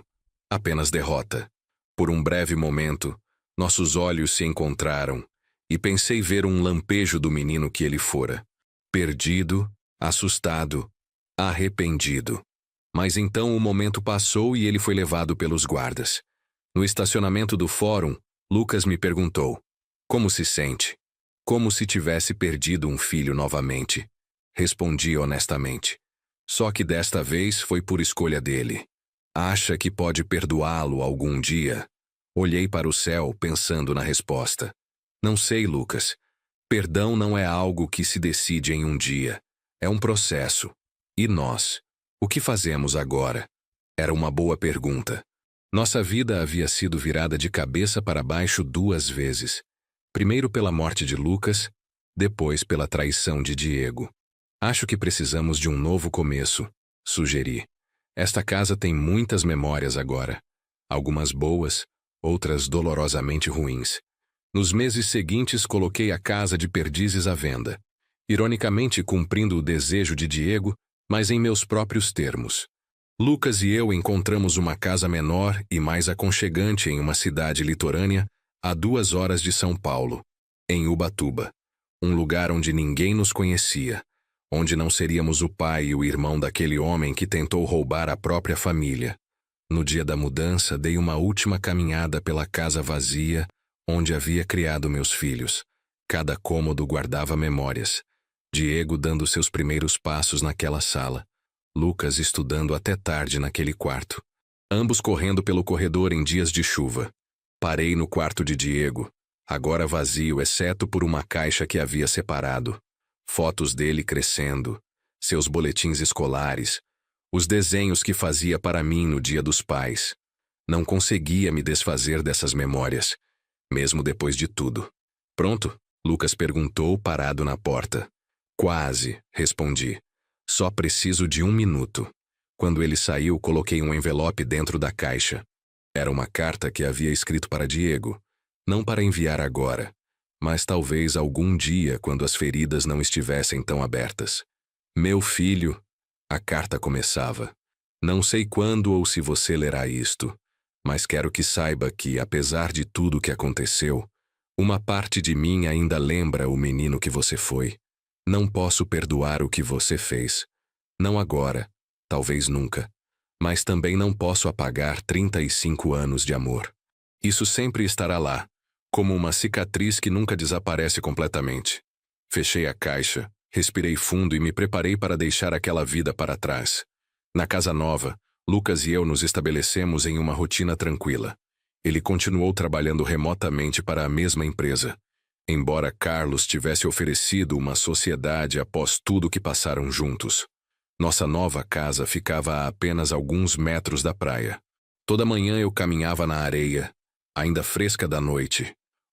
Speaker 1: apenas derrota. Por um breve momento, nossos olhos se encontraram e pensei ver um lampejo do menino que ele fora. Perdido, assustado, arrependido. Mas então o momento passou e ele foi levado pelos guardas. No estacionamento do fórum, Lucas me perguntou: como se sente? Como se tivesse perdido um filho novamente. Respondi honestamente. Só que desta vez foi por escolha dele. Acha que pode perdoá-lo algum dia? Olhei para o céu pensando na resposta. Não sei, Lucas. Perdão não é algo que se decide em um dia. É um processo. E nós? O que fazemos agora? Era uma boa pergunta. Nossa vida havia sido virada de cabeça para baixo 2 vezes. Primeiro pela morte de Lucas, depois pela traição de Diego. Acho que precisamos de um novo começo, sugeri. Esta casa tem muitas memórias agora. Algumas boas, outras dolorosamente ruins. Nos meses seguintes coloquei a casa de Perdizes à venda. Ironicamente cumprindo o desejo de Diego, mas em meus próprios termos. Lucas e eu encontramos uma casa menor e mais aconchegante em uma cidade litorânea, a 2 horas de São Paulo, em Ubatuba. Um lugar onde ninguém nos conhecia, onde não seríamos o pai e o irmão daquele homem que tentou roubar a própria família. No dia da mudança, dei uma última caminhada pela casa vazia, onde havia criado meus filhos. Cada cômodo guardava memórias. Diego dando seus primeiros passos naquela sala. Lucas estudando até tarde naquele quarto. Ambos correndo pelo corredor em dias de chuva. Parei no quarto de Diego, agora vazio exceto por uma caixa que havia separado. Fotos dele crescendo, seus boletins escolares, os desenhos que fazia para mim no Dia dos Pais. Não conseguia me desfazer dessas memórias, mesmo depois de tudo. Pronto? Lucas perguntou, parado na porta. Quase, respondi. Só preciso de 1 minuto. Quando ele saiu, coloquei um envelope dentro da caixa. Era uma carta que havia escrito para Diego. Não para enviar agora, mas talvez algum dia quando as feridas não estivessem tão abertas. Meu filho, a carta começava. Não sei quando ou se você lerá isto, mas quero que saiba que, apesar de tudo o que aconteceu, uma parte de mim ainda lembra o menino que você foi. Não posso perdoar o que você fez. Não agora, talvez nunca. Mas também não posso apagar 35 anos de amor. Isso sempre estará lá, como uma cicatriz que nunca desaparece completamente. Fechei a caixa, respirei fundo e me preparei para deixar aquela vida para trás. Na casa nova, Lucas e eu nos estabelecemos em uma rotina tranquila. Ele continuou trabalhando remotamente para a mesma empresa. Embora Carlos tivesse oferecido uma sociedade após tudo que passaram juntos. Nossa nova casa ficava a apenas alguns metros da praia. Toda manhã eu caminhava na areia, ainda fresca da noite,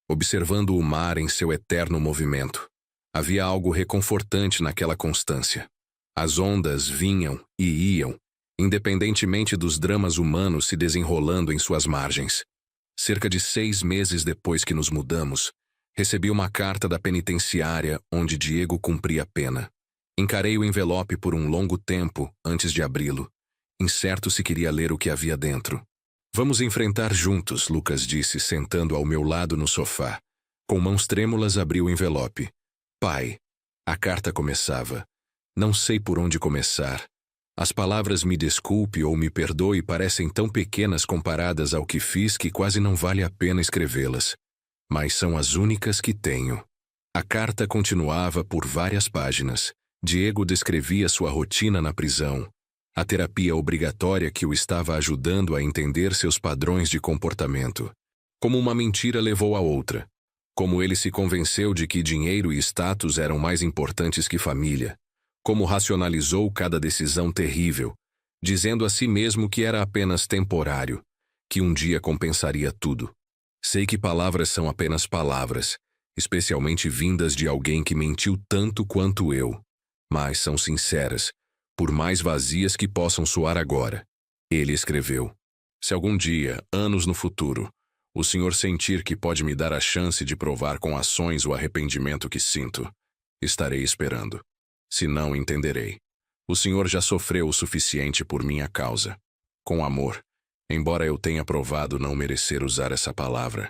Speaker 1: observando o mar em seu eterno movimento. Havia algo reconfortante naquela constância. As ondas vinham e iam, independentemente dos dramas humanos se desenrolando em suas margens. Cerca de 6 meses depois que nos mudamos, recebi uma carta da penitenciária onde Diego cumpria pena. Encarei o envelope por um longo tempo antes de abri-lo, incerto se queria ler o que havia dentro. Vamos enfrentar juntos, Lucas disse, sentando ao meu lado no sofá. Com mãos trêmulas abri o envelope. Pai. A carta começava. Não sei por onde começar. As palavras me desculpe ou me perdoe parecem tão pequenas comparadas ao que fiz que quase não vale a pena escrevê-las. Mas são as únicas que tenho. A carta continuava por várias páginas. Diego descrevia sua rotina na prisão, a terapia obrigatória que o estava ajudando a entender seus padrões de comportamento. Como uma mentira levou a outra. Como ele se convenceu de que dinheiro e status eram mais importantes que família. Como racionalizou cada decisão terrível, dizendo a si mesmo que era apenas temporário, que um dia compensaria tudo. Sei que palavras são apenas palavras, especialmente vindas de alguém que mentiu tanto quanto eu. Mas são sinceras, por mais vazias que possam soar agora. Ele escreveu: se algum dia, anos no futuro, o senhor sentir que pode me dar a chance de provar com ações o arrependimento que sinto, estarei esperando. Se não, entenderei. O senhor já sofreu o suficiente por minha causa. Com amor, embora eu tenha provado não merecer usar essa palavra.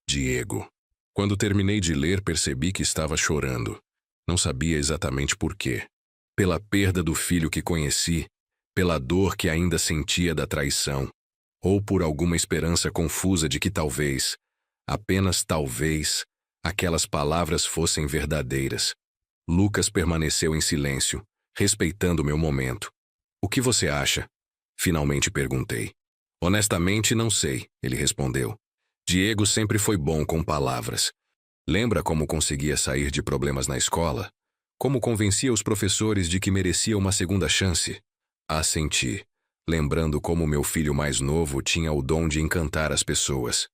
Speaker 1: Diego. Quando terminei de ler, percebi que estava chorando. Não sabia exatamente por quê. Pela perda do filho que conheci, pela dor que ainda sentia da traição, ou por alguma esperança confusa de que talvez, apenas talvez, aquelas palavras fossem verdadeiras. Lucas permaneceu em silêncio, respeitando meu momento. O que você acha? Finalmente perguntei. Honestamente, não sei, ele respondeu. Diego sempre foi bom com palavras. Lembra como conseguia sair de problemas na escola? Como convencia os professores de que merecia uma segunda chance? Assenti, lembrando como meu filho mais novo tinha o dom de encantar as pessoas.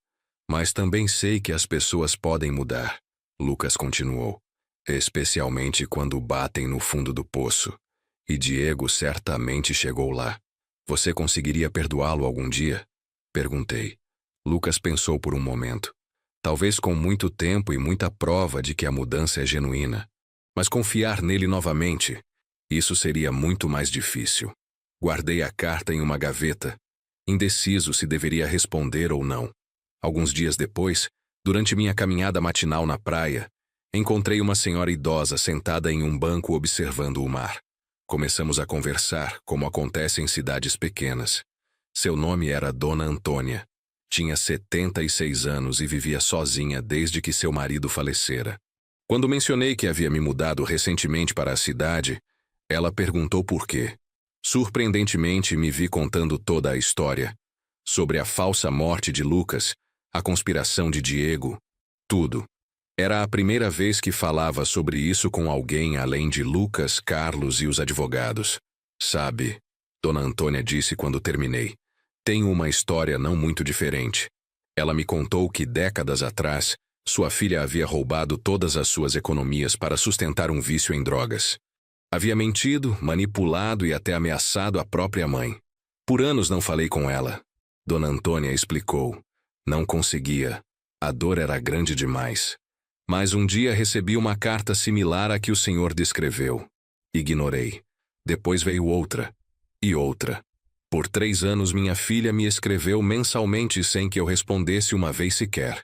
Speaker 1: Mas também sei que as pessoas podem mudar, Lucas continuou. Especialmente quando batem no fundo do poço. E Diego certamente chegou lá. Você conseguiria perdoá-lo algum dia? Perguntei. Lucas pensou por um momento. Talvez com muito tempo e muita prova de que a mudança é genuína. Mas confiar nele novamente, isso seria muito mais difícil. Guardei a carta em uma gaveta, indeciso se deveria responder ou não. Alguns dias depois, durante minha caminhada matinal na praia, encontrei uma senhora idosa sentada em um banco observando o mar. Começamos a conversar, como acontece em cidades pequenas. Seu nome era Dona Antônia. Tinha 76 anos e vivia sozinha desde que seu marido falecera. Quando mencionei que havia me mudado recentemente para a cidade, ela perguntou por quê. Surpreendentemente, me vi contando toda a história. Sobre a falsa morte de Lucas, a conspiração de Diego, tudo. Era a primeira vez que falava sobre isso com alguém além de Lucas, Carlos e os advogados. Sabe, Dona Antônia disse quando terminei. Tenho uma história não muito diferente. Ela me contou que décadas atrás, sua filha havia roubado todas as suas economias para sustentar um vício em drogas. Havia mentido, manipulado e até ameaçado a própria mãe. Por anos não falei com ela. Dona Antônia explicou. Não conseguia. A dor era grande demais. Mas um dia recebi uma carta similar à que o senhor descreveu. Ignorei. Depois veio outra. E outra. Por 3 anos minha filha me escreveu mensalmente sem que eu respondesse uma vez sequer.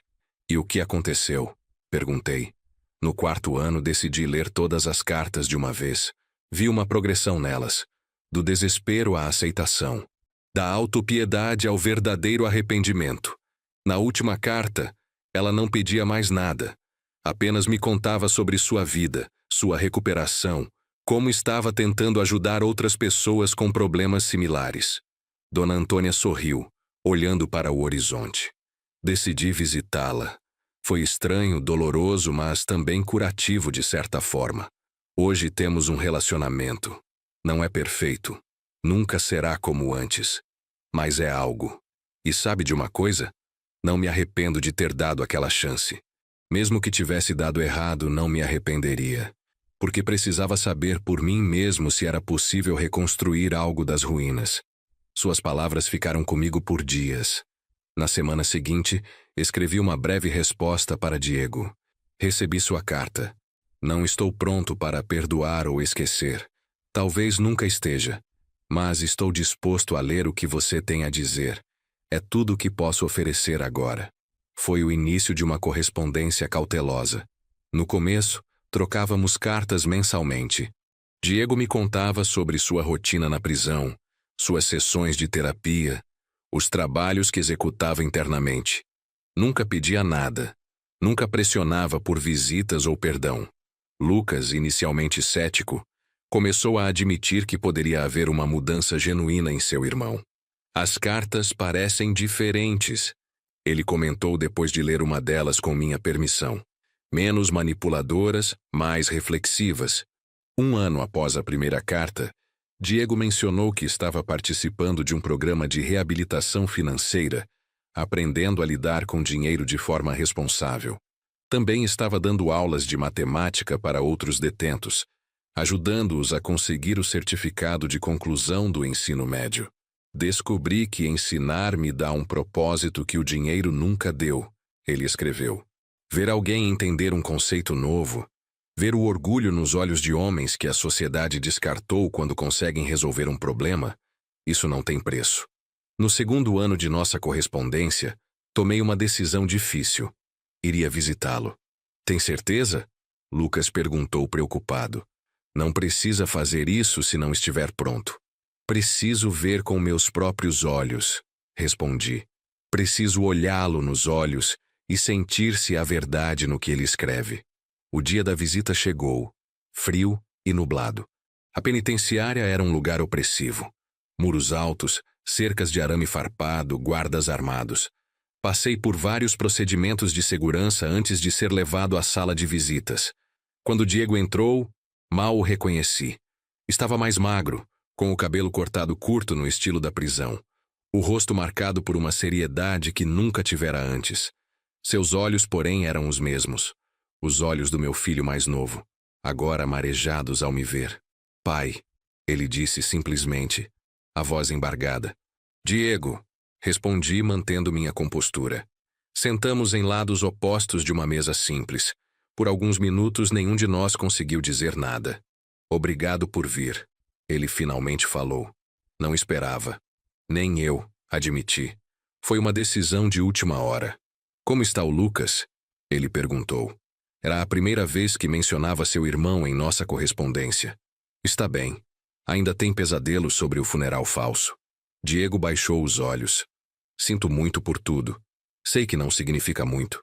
Speaker 1: E o que aconteceu? Perguntei. No 4º ano decidi ler todas as cartas de uma vez. Vi uma progressão nelas. Do desespero à aceitação. Da autopiedade ao verdadeiro arrependimento. Na última carta, ela não pedia mais nada. Apenas me contava sobre sua vida, sua recuperação, como estava tentando ajudar outras pessoas com problemas similares. Dona Antônia sorriu, olhando para o horizonte. Decidi visitá-la. Foi estranho, doloroso, mas também curativo de certa forma. Hoje temos um relacionamento. Não é perfeito. Nunca será como antes. Mas é algo. E sabe de uma coisa? Não me arrependo de ter dado aquela chance. Mesmo que tivesse dado errado, não me arrependeria, porque precisava saber por mim mesmo se era possível reconstruir algo das ruínas. Suas palavras ficaram comigo por dias. Na semana seguinte, escrevi uma breve resposta para Diego. Recebi sua carta. Não estou pronto para perdoar ou esquecer. Talvez nunca esteja. Mas estou disposto a ler o que você tem a dizer. É tudo o que posso oferecer agora. Foi o início de uma correspondência cautelosa. No começo, trocávamos cartas mensalmente. Diego me contava sobre sua rotina na prisão, suas sessões de terapia, os trabalhos que executava internamente. Nunca pedia nada. Nunca pressionava por visitas ou perdão. Lucas, inicialmente cético, começou a admitir que poderia haver uma mudança genuína em seu irmão. As cartas parecem diferentes, ele comentou depois de ler uma delas com minha permissão. Menos manipuladoras, mais reflexivas. 1 ano após a primeira carta, Diego mencionou que estava participando de um programa de reabilitação financeira, aprendendo a lidar com dinheiro de forma responsável. Também estava dando aulas de matemática para outros detentos, ajudando-os a conseguir o certificado de conclusão do ensino médio. Descobri que ensinar me dá um propósito que o dinheiro nunca deu, ele escreveu. Ver alguém entender um conceito novo, ver o orgulho nos olhos de homens que a sociedade descartou quando conseguem resolver um problema, isso não tem preço. No 2º ano de nossa correspondência, tomei uma decisão difícil. Iria visitá-lo. Tem certeza? Lucas perguntou preocupado. Não precisa fazer isso se não estiver pronto. Preciso ver com meus próprios olhos, respondi. Preciso olhá-lo nos olhos e sentir-se a verdade no que ele escreve. O dia da visita chegou, frio e nublado. A penitenciária era um lugar opressivo. Muros altos, cercas de arame farpado, guardas armados. Passei por vários procedimentos de segurança antes de ser levado à sala de visitas. Quando Diego entrou, mal o reconheci. Estava mais magro, com o cabelo cortado curto no estilo da prisão. O rosto marcado por uma seriedade que nunca tivera antes. Seus olhos, porém, eram os mesmos. Os olhos do meu filho mais novo, agora marejados ao me ver. Pai, ele disse simplesmente, a voz embargada. Diego, respondi mantendo minha compostura. Sentamos em lados opostos de uma mesa simples. Por alguns minutos nenhum de nós conseguiu dizer nada. Obrigado por vir, ele finalmente falou. Não esperava. Nem eu, admiti. Foi uma decisão de última hora. Como está o Lucas? Ele perguntou. Era a primeira vez que mencionava seu irmão em nossa correspondência. Está bem. Ainda tem pesadelos sobre o funeral falso. Diego baixou os olhos. Sinto muito por tudo. Sei que não significa muito.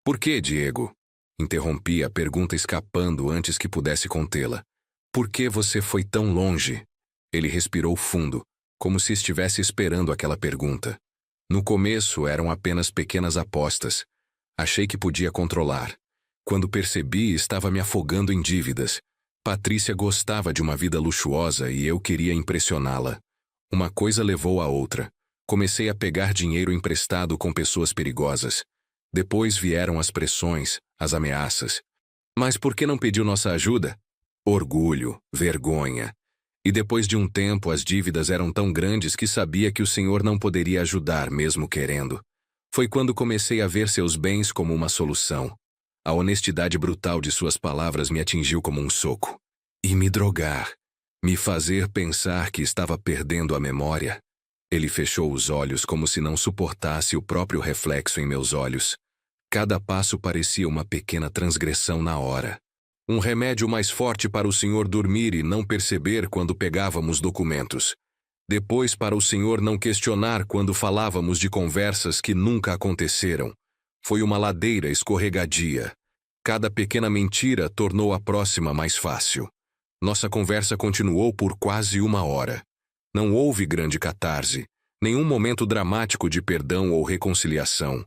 Speaker 1: Por que, Diego? Interrompi a pergunta escapando antes que pudesse contê-la. Por que você foi tão longe? Ele respirou fundo, como se estivesse esperando aquela pergunta. No começo eram apenas pequenas apostas. Achei que podia controlar. Quando percebi, estava me afogando em dívidas. Patrícia gostava de uma vida luxuosa e eu queria impressioná-la. Uma coisa levou a outra. Comecei a pegar dinheiro emprestado com pessoas perigosas. Depois vieram as pressões, as ameaças. Mas por que não pediu nossa ajuda? Orgulho, vergonha. E depois de um tempo as dívidas eram tão grandes que sabia que o senhor não poderia ajudar mesmo querendo. Foi quando comecei a ver seus bens como uma solução. A honestidade brutal de suas palavras me atingiu como um soco. E me drogar. Me fazer pensar que estava perdendo a memória. Ele fechou os olhos como se não suportasse o próprio reflexo em meus olhos. Cada passo parecia uma pequena transgressão na hora. Um remédio mais forte para o senhor dormir e não perceber quando pegávamos documentos. Depois para o senhor não questionar quando falávamos de conversas que nunca aconteceram. Foi uma ladeira escorregadia. Cada pequena mentira tornou a próxima mais fácil. Nossa conversa continuou por quase 1 hora. Não houve grande catarse, nenhum momento dramático de perdão ou reconciliação.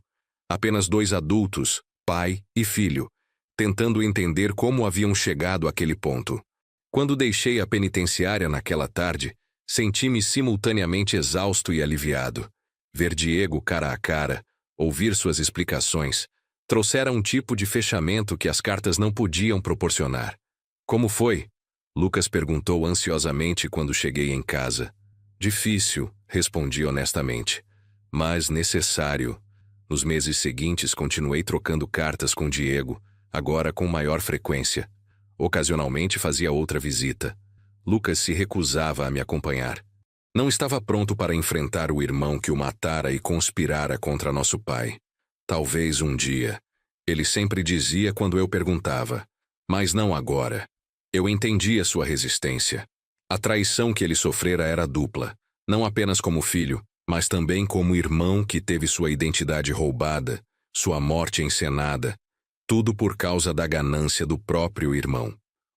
Speaker 1: Apenas 2 adultos, pai e filho, tentando entender como haviam chegado àquele ponto. Quando deixei a penitenciária naquela tarde, senti-me simultaneamente exausto e aliviado. Ver Diego cara a cara, ouvir suas explicações, Trouxera um tipo de fechamento que as cartas não podiam proporcionar. Como foi? Lucas perguntou ansiosamente quando cheguei em casa. Difícil, respondi honestamente. Mas necessário. Nos meses seguintes continuei trocando cartas com Diego, agora com maior frequência. Ocasionalmente fazia outra visita. Lucas se recusava a me acompanhar. Não estava pronto para enfrentar o irmão que o matara e conspirara contra nosso pai. Talvez um dia. Ele sempre dizia quando eu perguntava. Mas não agora. Eu entendia sua resistência. A traição que ele sofrera era dupla, não apenas como filho, mas também como irmão que teve sua identidade roubada, sua morte encenada, tudo por causa da ganância do próprio irmão.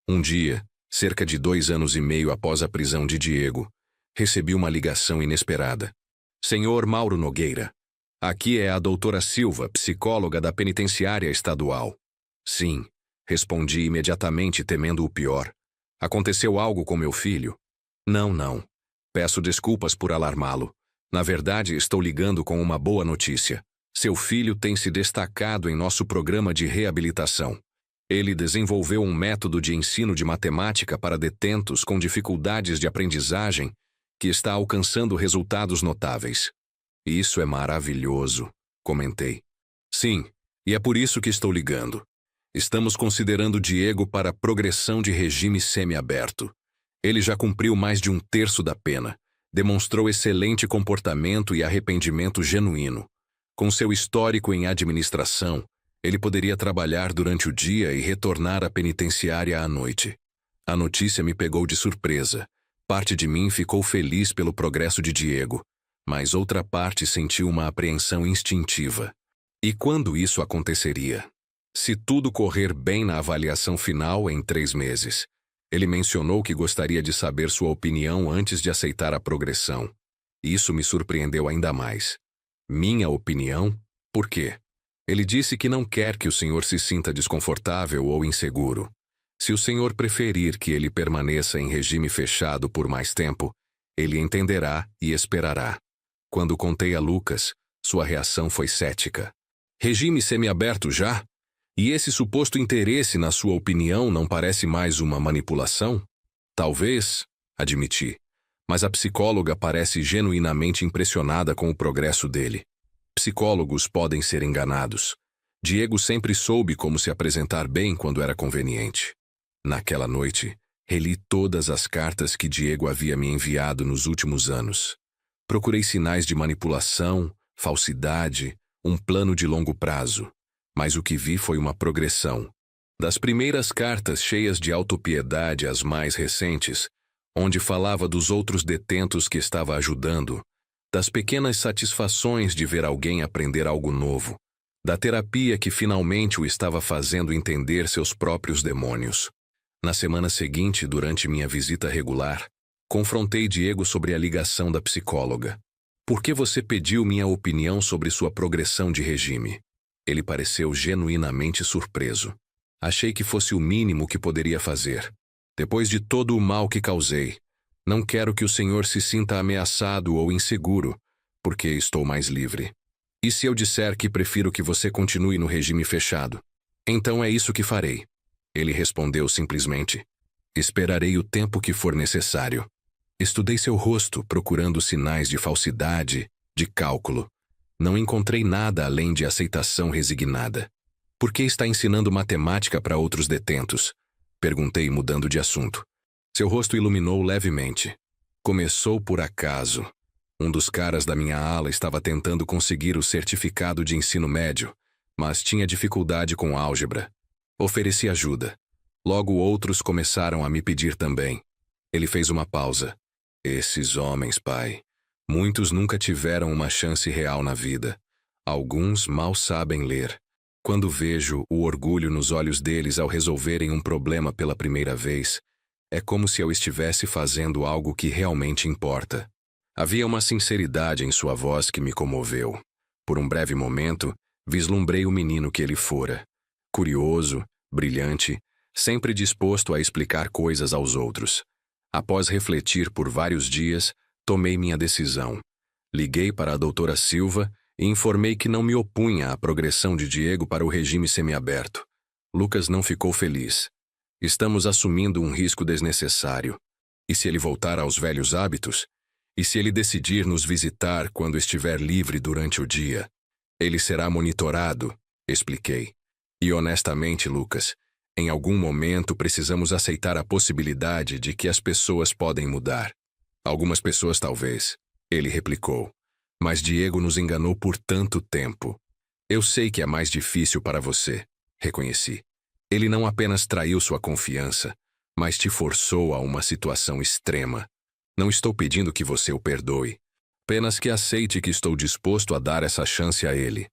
Speaker 1: Um dia, cerca de 2 anos e meio após a prisão de Diego, recebi uma ligação inesperada. Senhor Mauro Nogueira, aqui é a doutora Silva, psicóloga da penitenciária estadual. Sim. Respondi imediatamente, temendo o pior. Aconteceu algo com meu filho? Não. Peço desculpas por alarmá-lo. Na verdade, estou ligando com uma boa notícia. Seu filho tem se destacado em nosso programa de reabilitação. Ele desenvolveu um método de ensino de matemática para detentos com dificuldades de aprendizagem que está alcançando resultados notáveis. Isso é maravilhoso, comentei. Sim, e é por isso que estou ligando. Estamos considerando Diego para progressão de regime semiaberto. Ele já cumpriu mais de 1/3 da pena, demonstrou excelente comportamento e arrependimento genuíno. Com seu histórico em administração, ele poderia trabalhar durante o dia e retornar à penitenciária à noite. A notícia me pegou de surpresa. Parte de mim ficou feliz pelo progresso de Diego, mas outra parte sentiu uma apreensão instintiva. E quando isso aconteceria? Se tudo correr bem na avaliação final em 3 meses. Ele mencionou que gostaria de saber sua opinião antes de aceitar a progressão. Isso me surpreendeu ainda mais. Minha opinião? Por quê? Ele disse que não quer que o senhor se sinta desconfortável ou inseguro. Se o senhor preferir que ele permaneça em regime fechado por mais tempo, ele entenderá e esperará. Quando contei a Lucas, sua reação foi cética. Regime semiaberto já? E esse suposto interesse, na sua opinião, não parece mais uma manipulação? Talvez, admiti. Mas a psicóloga parece genuinamente impressionada com o progresso dele. Psicólogos podem ser enganados. Diego sempre soube como se apresentar bem quando era conveniente. Naquela noite, reli todas as cartas que Diego havia me enviado nos últimos anos. Procurei sinais de manipulação, falsidade, um plano de longo prazo. Mas o que vi foi uma progressão. Das primeiras cartas cheias de autopiedade às mais recentes, onde falava dos outros detentos que estava ajudando, das pequenas satisfações de ver alguém aprender algo novo, da terapia que finalmente o estava fazendo entender seus próprios demônios. Na semana seguinte, durante minha visita regular, confrontei Diego sobre a ligação da psicóloga. Por que você pediu minha opinião sobre sua progressão de regime? Ele pareceu genuinamente surpreso. Achei que fosse o mínimo que poderia fazer. Depois de todo o mal que causei, não quero que o senhor se sinta ameaçado ou inseguro, porque estou mais livre. E se eu disser que prefiro que você continue no regime fechado? Então é isso que farei. Ele respondeu simplesmente. Esperarei o tempo que for necessário. Estudei seu rosto, procurando sinais de falsidade, de cálculo. Não encontrei nada além de aceitação resignada. Por que está ensinando matemática para outros detentos? Perguntei, mudando de assunto. Seu rosto iluminou levemente. Começou por acaso. Um dos caras da minha ala estava tentando conseguir o certificado de ensino médio, mas tinha dificuldade com álgebra. Ofereci ajuda. Logo outros começaram a me pedir também. Ele fez uma pausa. Esses homens, pai. Muitos nunca tiveram uma chance real na vida. Alguns mal sabem ler. Quando vejo o orgulho nos olhos deles ao resolverem um problema pela primeira vez, é como se eu estivesse fazendo algo que realmente importa. Havia uma sinceridade em sua voz que me comoveu. Por um breve momento, vislumbrei o menino que ele fora. Curioso, brilhante, sempre disposto a explicar coisas aos outros. Após refletir por vários dias, tomei minha decisão. Liguei para a doutora Silva e informei que não me opunha à progressão de Diego para o regime semiaberto. Lucas não ficou feliz. Estamos assumindo um risco desnecessário. E se ele voltar aos velhos hábitos? E se ele decidir nos visitar quando estiver livre durante o dia? Ele será monitorado, expliquei. E honestamente, Lucas, em algum momento precisamos aceitar a possibilidade de que as pessoas podem mudar. Algumas pessoas talvez, ele replicou. Mas Diego nos enganou por tanto tempo. Eu sei que é mais difícil para você, reconheci. Ele não apenas traiu sua confiança, mas te forçou a uma situação extrema. Não estou pedindo que você o perdoe. Apenas que aceite que estou disposto a dar essa chance a ele.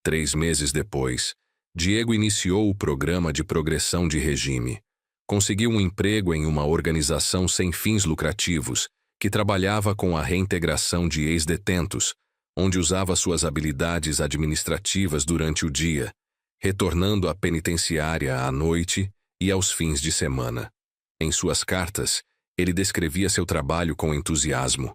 Speaker 1: 3 meses depois, Diego iniciou o programa de progressão de regime. Conseguiu um emprego em uma organização sem fins lucrativos que trabalhava com a reintegração de ex-detentos, onde usava suas habilidades administrativas durante o dia, retornando à penitenciária à noite e aos fins de semana. Em suas cartas, ele descrevia seu trabalho com entusiasmo.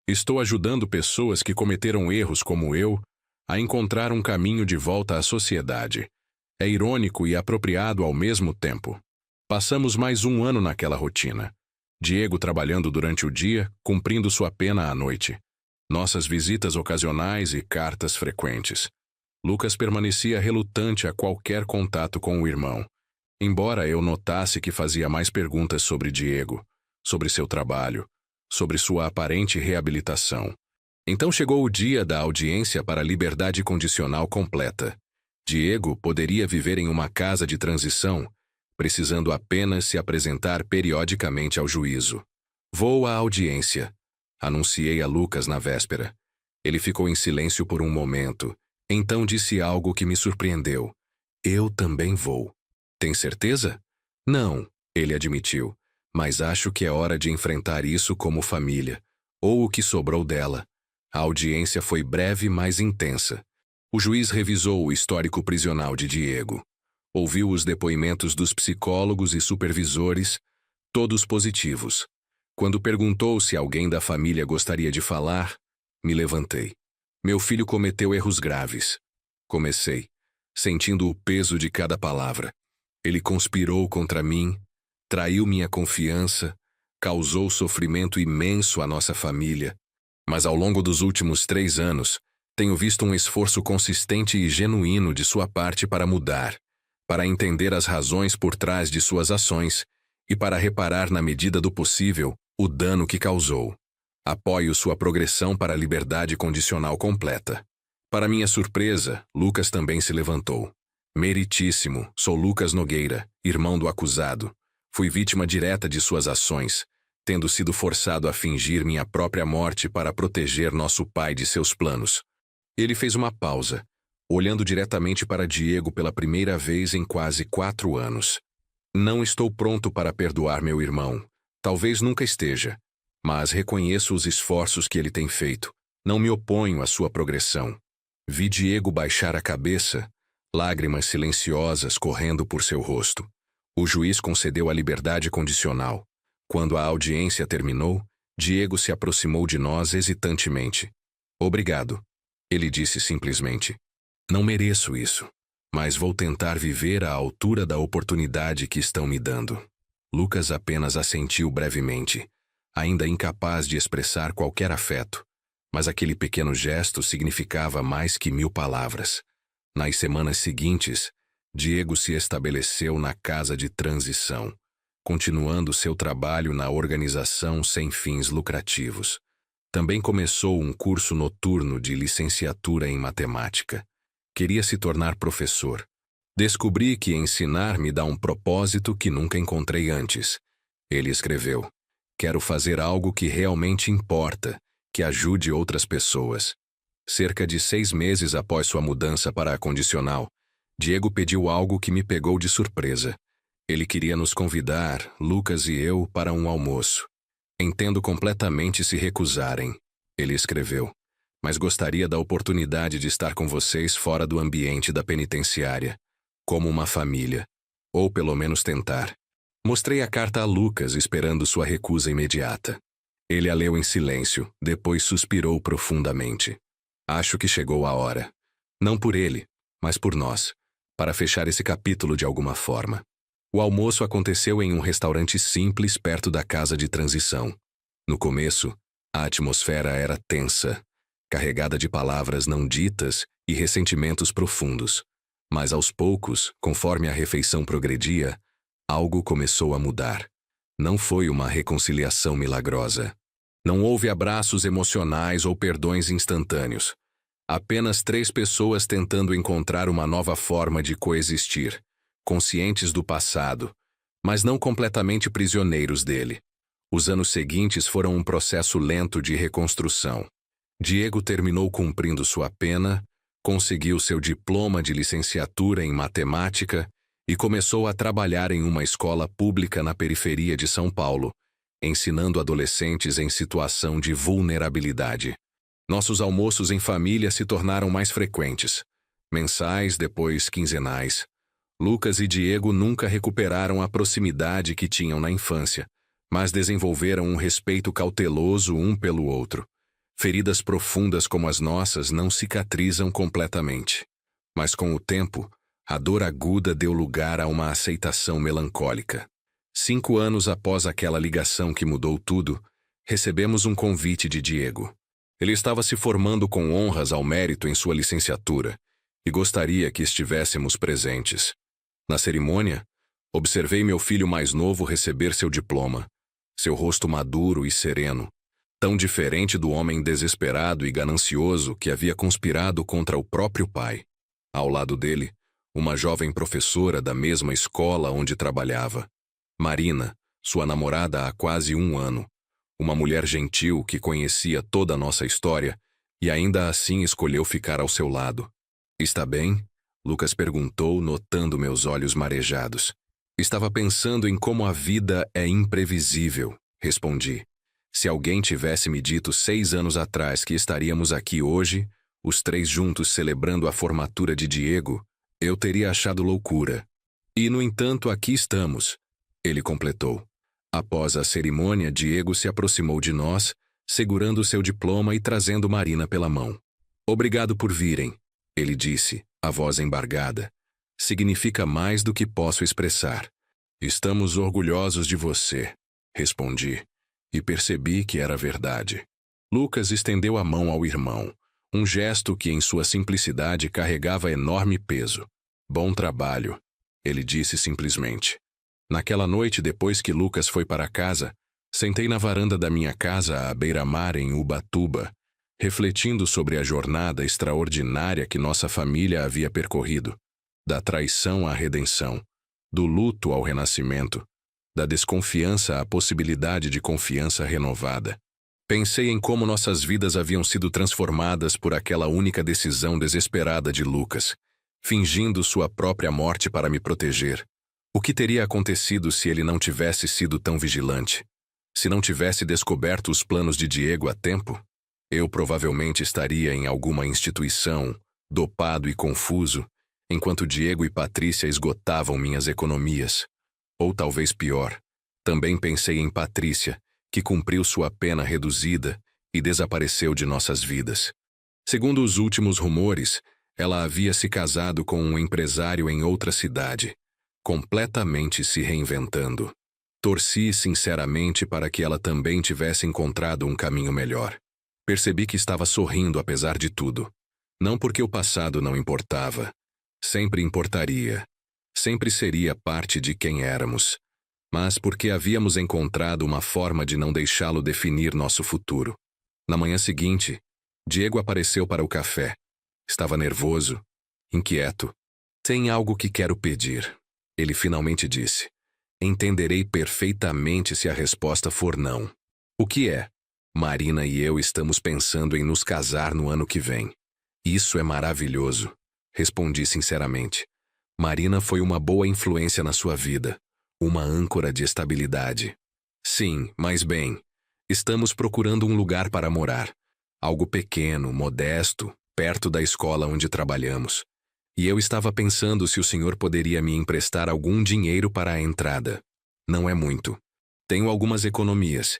Speaker 1: Estou ajudando pessoas que cometeram erros como eu a encontrar um caminho de volta à sociedade. É irônico e apropriado ao mesmo tempo. Passamos mais um ano naquela rotina. Diego trabalhando durante o dia, cumprindo sua pena à noite. Nossas visitas ocasionais e cartas frequentes. Lucas permanecia relutante a qualquer contato com o irmão, embora eu notasse que fazia mais perguntas sobre Diego, sobre seu trabalho, sobre sua aparente reabilitação. Então chegou o dia da audiência para a liberdade condicional completa. Diego poderia viver em uma casa de transição, precisando apenas se apresentar periodicamente ao juízo. Vou à audiência, anunciei a Lucas na véspera. Ele ficou em silêncio por um momento, então disse algo que me surpreendeu. Eu também vou. Tem certeza? Não, ele admitiu, mas acho que é hora de enfrentar isso como família, ou o que sobrou dela. A audiência foi breve, mas intensa. O juiz revisou o histórico prisional de Diego. Ouviu os depoimentos dos psicólogos e supervisores, todos positivos. Quando perguntou se alguém da família gostaria de falar, me levantei. Meu filho cometeu erros graves. Comecei, sentindo o peso de cada palavra. Ele conspirou contra mim, traiu minha confiança, causou sofrimento imenso à nossa família. Mas ao longo dos últimos 3 anos, tenho visto um esforço consistente e genuíno de sua parte para mudar, para entender as razões por trás de suas ações e para reparar na medida do possível o dano que causou. Apoio sua progressão para a liberdade condicional completa. Para minha surpresa, Lucas também se levantou. Meritíssimo, sou Lucas Nogueira, irmão do acusado. Fui vítima direta de suas ações, tendo sido forçado a fingir minha própria morte para proteger nosso pai de seus planos. Ele fez uma pausa, olhando diretamente para Diego pela primeira vez em quase 4 anos. Não estou pronto para perdoar meu irmão. Talvez nunca esteja. Mas reconheço os esforços que ele tem feito. Não me oponho à sua progressão. Vi Diego baixar a cabeça, lágrimas silenciosas correndo por seu rosto. O juiz concedeu a liberdade condicional. Quando a audiência terminou, Diego se aproximou de nós hesitantemente. Obrigado, ele disse simplesmente. Não mereço isso, mas vou tentar viver à altura da oportunidade que estão me dando. Lucas apenas assentiu brevemente, ainda incapaz de expressar qualquer afeto, mas aquele pequeno gesto significava mais que 1000 palavras. Nas semanas seguintes, Diego se estabeleceu na casa de transição, continuando seu trabalho na organização sem fins lucrativos. Também começou um curso noturno de licenciatura em matemática. Queria se tornar professor. Descobri que ensinar me dá um propósito que nunca encontrei antes. Ele escreveu: quero fazer algo que realmente importa, que ajude outras pessoas. Cerca de 6 meses após sua mudança para a condicional, Diego pediu algo que me pegou de surpresa. Ele queria nos convidar, Lucas e eu, para um almoço. Entendo completamente se recusarem, ele escreveu, mas gostaria da oportunidade de estar com vocês fora do ambiente da penitenciária, como uma família, ou pelo menos tentar. Mostrei a carta a Lucas esperando sua recusa imediata. Ele a leu em silêncio, depois suspirou profundamente. Acho que chegou a hora. Não por ele, mas por nós, para fechar esse capítulo de alguma forma. O almoço aconteceu em um restaurante simples perto da casa de transição. No começo, a atmosfera era tensa, carregada de palavras não ditas e ressentimentos profundos. Mas aos poucos, conforme a refeição progredia, algo começou a mudar. Não foi uma reconciliação milagrosa. Não houve abraços emocionais ou perdões instantâneos. Apenas 3 pessoas tentando encontrar uma nova forma de coexistir, conscientes do passado, mas não completamente prisioneiros dele. Os anos seguintes foram um processo lento de reconstrução. Diego terminou cumprindo sua pena, conseguiu seu diploma de licenciatura em matemática e começou a trabalhar em uma escola pública na periferia de São Paulo, ensinando adolescentes em situação de vulnerabilidade. Nossos almoços em família se tornaram mais frequentes, mensais, depois quinzenais. Lucas e Diego nunca recuperaram a proximidade que tinham na infância, mas desenvolveram um respeito cauteloso um pelo outro. Feridas profundas como as nossas não cicatrizam completamente. Mas com o tempo, a dor aguda deu lugar a uma aceitação melancólica. 5 anos após aquela ligação que mudou tudo, recebemos um convite de Diego. Ele estava se formando com honras ao mérito em sua licenciatura e gostaria que estivéssemos presentes. Na cerimônia, observei meu filho mais novo receber seu diploma, seu rosto maduro e sereno, tão diferente do homem desesperado e ganancioso que havia conspirado contra o próprio pai. Ao lado dele, uma jovem professora da mesma escola onde trabalhava. Marina, sua namorada há quase 1 ano. Uma mulher gentil que conhecia toda a nossa história e ainda assim escolheu ficar ao seu lado. Está bem? Lucas perguntou, notando meus olhos marejados. Estava pensando em como a vida é imprevisível, respondi. Se alguém tivesse me dito 6 anos atrás que estaríamos aqui hoje, os 3 juntos celebrando a formatura de Diego, eu teria achado loucura. E, no entanto, aqui estamos, ele completou. Após a cerimônia, Diego se aproximou de nós, segurando seu diploma e trazendo Marina pela mão. Obrigado por virem, ele disse, a voz embargada. Significa mais do que posso expressar. Estamos orgulhosos de você, respondi, e percebi que era verdade. Lucas estendeu a mão ao irmão, um gesto que em sua simplicidade carregava enorme peso. Bom trabalho, ele disse simplesmente. Naquela noite, depois que Lucas foi para casa, sentei na varanda da minha casa à beira-mar em Ubatuba, refletindo sobre a jornada extraordinária que nossa família havia percorrido, da traição à redenção, do luto ao renascimento, da desconfiança à possibilidade de confiança renovada. Pensei em como nossas vidas haviam sido transformadas por aquela única decisão desesperada de Lucas, fingindo sua própria morte para me proteger. O que teria acontecido se ele não tivesse sido tão vigilante? Se não tivesse descoberto os planos de Diego a tempo? Eu provavelmente estaria em alguma instituição, dopado e confuso, enquanto Diego e Patrícia esgotavam minhas economias. Ou talvez pior, também pensei em Patrícia, que cumpriu sua pena reduzida e desapareceu de nossas vidas. Segundo os últimos rumores, ela havia se casado com um empresário em outra cidade, completamente se reinventando. Torci sinceramente para que ela também tivesse encontrado um caminho melhor. Percebi que estava sorrindo apesar de tudo. Não porque o passado não importava. Sempre importaria. Sempre seria parte de quem éramos. Mas porque havíamos encontrado uma forma de não deixá-lo definir nosso futuro. Na manhã seguinte, Diego apareceu para o café. Estava nervoso, inquieto. Tem algo que quero pedir. Ele finalmente disse. Entenderei perfeitamente se a resposta for não. O que é? Marina e eu estamos pensando em nos casar no ano que vem. Isso é maravilhoso, respondi sinceramente. Marina foi uma boa influência na sua vida, uma âncora de estabilidade. Sim, mas bem, estamos procurando um lugar para morar. Algo pequeno, modesto, perto da escola onde trabalhamos. E eu estava pensando se o senhor poderia me emprestar algum dinheiro para a entrada. Não é muito. Tenho algumas economias.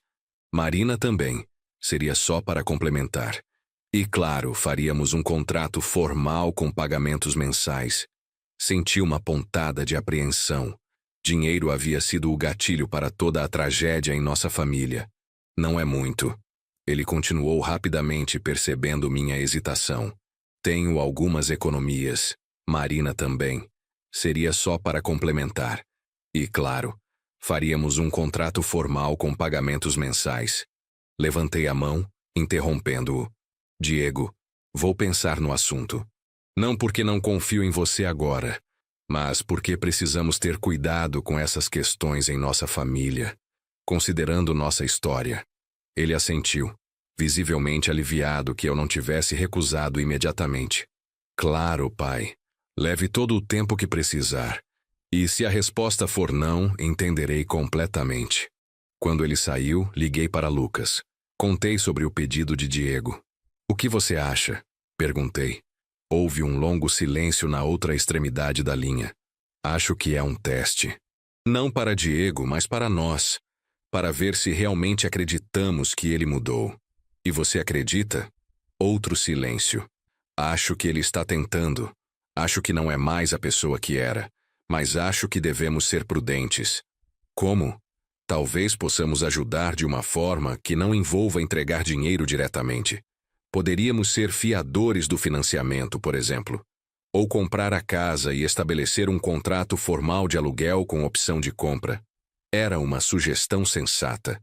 Speaker 1: Marina também. Seria só para complementar. E claro, faríamos um contrato formal com pagamentos mensais. Senti uma pontada de apreensão. Dinheiro havia sido o gatilho para toda a tragédia em nossa família. Não é muito. Ele continuou rapidamente, percebendo minha hesitação. Tenho algumas economias. Marina também. Seria só para complementar. E claro, faríamos um contrato formal com pagamentos mensais. Levantei a mão, interrompendo-o. Diego, vou pensar no assunto. Não porque não confio em você agora, mas porque precisamos ter cuidado com essas questões em nossa família, considerando nossa história. Ele assentiu, visivelmente aliviado que eu não tivesse recusado imediatamente. Claro, pai. Leve todo o tempo que precisar. E se a resposta for não, entenderei completamente. Quando ele saiu, liguei para Lucas. Contei sobre o pedido de Diego. O que você acha? Perguntei. Houve um longo silêncio na outra extremidade da linha. Acho que é um teste. Não para Diego, mas para nós. Para ver se realmente acreditamos que ele mudou. E você acredita? Outro silêncio. Acho que ele está tentando. Acho que não é mais a pessoa que era. Mas acho que devemos ser prudentes. Como? Talvez possamos ajudar de uma forma que não envolva entregar dinheiro diretamente. Poderíamos ser fiadores do financiamento, por exemplo. Ou comprar a casa e estabelecer um contrato formal de aluguel com opção de compra. Era uma sugestão sensata.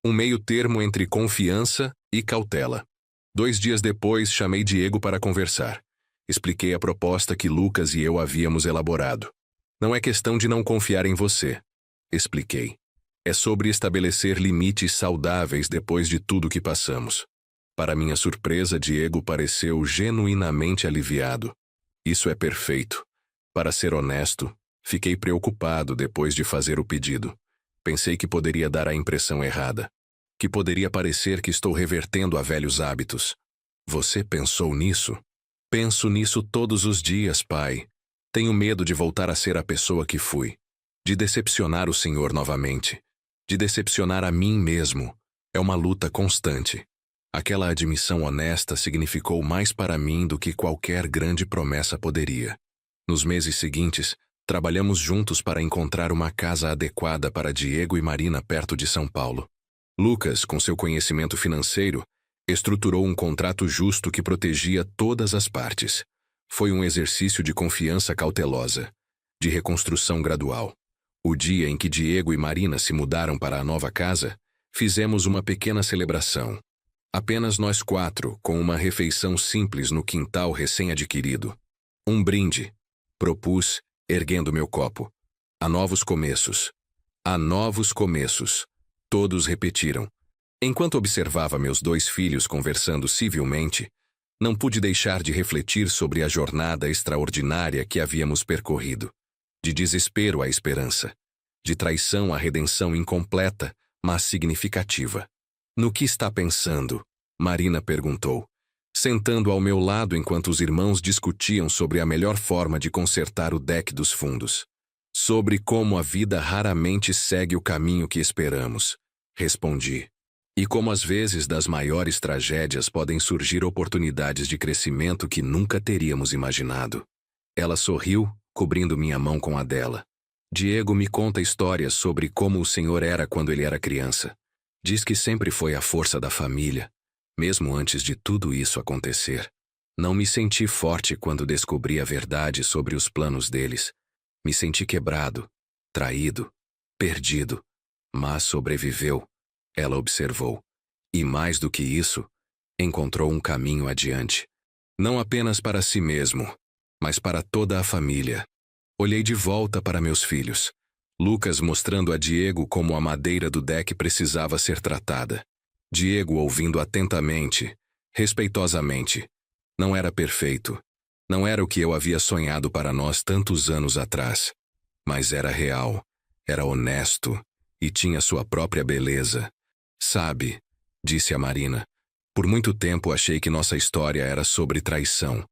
Speaker 1: Um meio-termo entre confiança e cautela. 2 dias depois, chamei Diego para conversar. Expliquei a proposta que Lucas e eu havíamos elaborado. Não é questão de não confiar em você, expliquei. É sobre estabelecer limites saudáveis depois de tudo que passamos. Para minha surpresa, Diego pareceu genuinamente aliviado. Isso é perfeito. Para ser honesto, fiquei preocupado depois de fazer o pedido. Pensei que poderia dar a impressão errada. Que poderia parecer que estou revertendo a velhos hábitos. Você pensou nisso? Penso nisso todos os dias, pai. Tenho medo de voltar a ser a pessoa que fui. De decepcionar o Senhor novamente. De decepcionar a mim mesmo. É uma luta constante. Aquela admissão honesta significou mais para mim do que qualquer grande promessa poderia. Nos meses seguintes, trabalhamos juntos para encontrar uma casa adequada para Diego e Marina perto de São Paulo. Lucas, com seu conhecimento financeiro, estruturou um contrato justo que protegia todas as partes. Foi um exercício de confiança cautelosa, de reconstrução gradual. O dia em que Diego e Marina se mudaram para a nova casa, fizemos uma pequena celebração. Apenas nós 4, com uma refeição simples no quintal recém-adquirido. Um brinde, propus, erguendo meu copo. A novos começos. A novos começos. Todos repetiram. Enquanto observava meus 2 filhos conversando civilmente, não pude deixar de refletir sobre a jornada extraordinária que havíamos percorrido. De desespero à esperança. De traição à redenção incompleta, mas significativa. No que está pensando? Marina perguntou, sentando ao meu lado enquanto os irmãos discutiam sobre a melhor forma de consertar o deck dos fundos. Sobre como a vida raramente segue o caminho que esperamos, respondi. E como às vezes das maiores tragédias podem surgir oportunidades de crescimento que nunca teríamos imaginado. Ela sorriu, cobrindo minha mão com a dela. Diego me conta histórias sobre como o Senhor era quando ele era criança. Diz que sempre foi a força da família, mesmo antes de tudo isso acontecer. Não me senti forte quando descobri a verdade sobre os planos deles. Me senti quebrado, traído, perdido. Mas sobreviveu, ela observou. E mais do que isso, encontrou um caminho adiante. Não apenas para si mesmo, mas para toda a família. Olhei de volta para meus filhos. Lucas mostrando a Diego como a madeira do deck precisava ser tratada. Diego ouvindo atentamente, respeitosamente. Não era perfeito. Não era o que eu havia sonhado para nós tantos anos atrás. Mas era real, era honesto e tinha sua própria beleza. Sabe, disse a Marina, por muito tempo achei que nossa história era sobre traição.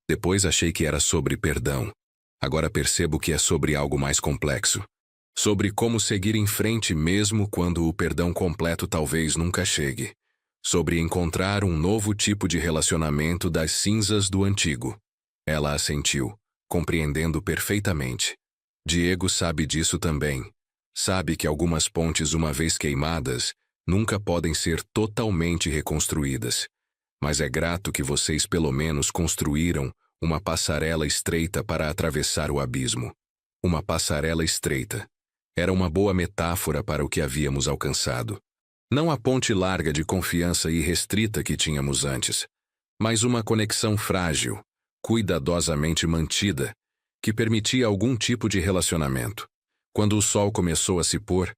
Speaker 1: Depois achei que era sobre perdão. Agora percebo que é sobre algo mais complexo. Sobre como seguir em frente mesmo quando o perdão completo talvez nunca chegue. Sobre encontrar um novo tipo de relacionamento das cinzas do antigo. Ela assentiu, compreendendo perfeitamente. Diego sabe disso também. Sabe que algumas pontes, uma vez queimadas, nunca podem ser totalmente reconstruídas. Mas é grato que vocês pelo menos construíram uma passarela estreita para atravessar o abismo. Uma passarela estreita. Era uma boa metáfora para o que havíamos alcançado. Não a ponte larga de confiança irrestrita que tínhamos antes, mas uma conexão frágil, cuidadosamente mantida, que permitia algum tipo de relacionamento. Quando o sol começou a se pôr,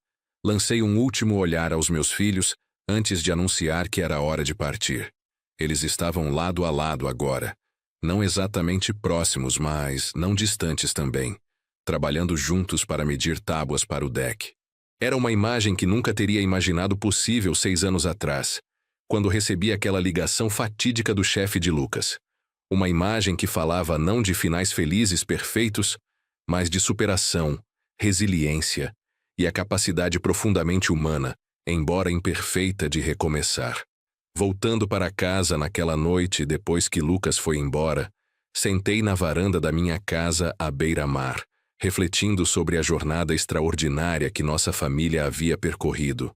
Speaker 1: lancei um último olhar aos meus filhos antes de anunciar que era hora de partir. Eles estavam lado a lado agora, não exatamente próximos, mas não distantes também, trabalhando juntos para medir tábuas para o deck. Era uma imagem que nunca teria imaginado possível 6 anos atrás, quando recebi aquela ligação fatídica do chefe de Lucas. Uma imagem que falava não de finais felizes perfeitos, mas de superação, resiliência e a capacidade profundamente humana, embora imperfeita, de recomeçar. Voltando para casa naquela noite depois que Lucas foi embora, sentei na varanda da minha casa à beira-mar, refletindo sobre a jornada extraordinária que nossa família havia percorrido.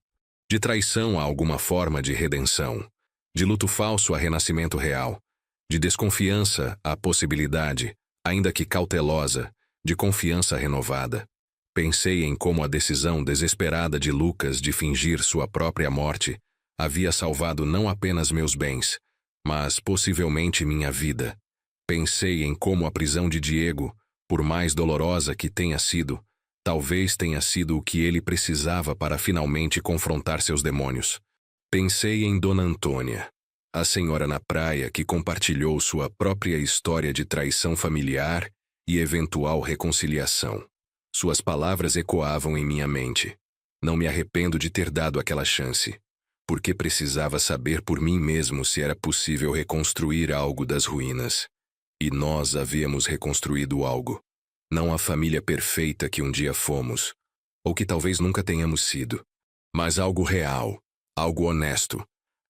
Speaker 1: De traição a alguma forma de redenção, de luto falso a renascimento real, de desconfiança à possibilidade, ainda que cautelosa, de confiança renovada. Pensei em como a decisão desesperada de Lucas de fingir sua própria morte havia salvado não apenas meus bens, mas possivelmente minha vida. Pensei em como a prisão de Diego, por mais dolorosa que tenha sido, talvez tenha sido o que ele precisava para finalmente confrontar seus demônios. Pensei em Dona Antônia, a senhora na praia que compartilhou sua própria história de traição familiar e eventual reconciliação. Suas palavras ecoavam em minha mente. Não me arrependo de ter dado aquela chance, porque precisava saber por mim mesmo se era possível reconstruir algo das ruínas. E nós havíamos reconstruído algo. Não a família perfeita que um dia fomos, ou que talvez nunca tenhamos sido, mas algo real, algo honesto,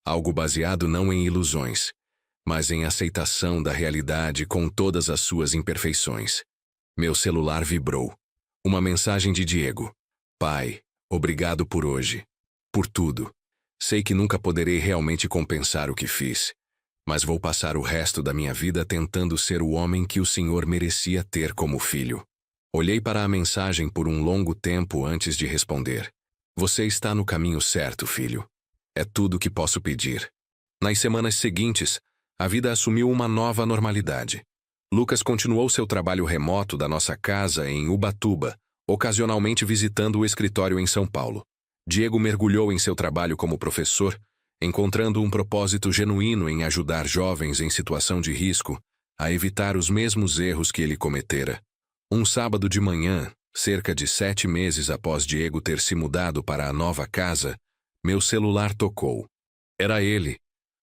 Speaker 1: algo baseado não em ilusões, mas em aceitação da realidade com todas as suas imperfeições. Meu celular vibrou. Uma mensagem de Diego. Pai, obrigado por hoje. Por tudo. Sei que nunca poderei realmente compensar o que fiz, mas vou passar o resto da minha vida tentando ser o homem que o Senhor merecia ter como filho. Olhei para a mensagem por um longo tempo antes de responder. Você está no caminho certo, filho. É tudo o que posso pedir. Nas semanas seguintes, a vida assumiu uma nova normalidade. Lucas continuou seu trabalho remoto da nossa casa em Ubatuba, ocasionalmente visitando o escritório em São Paulo. Diego mergulhou em seu trabalho como professor, encontrando um propósito genuíno em ajudar jovens em situação de risco a evitar os mesmos erros que ele cometera. Um sábado de manhã, cerca de 7 meses após Diego ter se mudado para a nova casa, meu celular tocou. Era ele.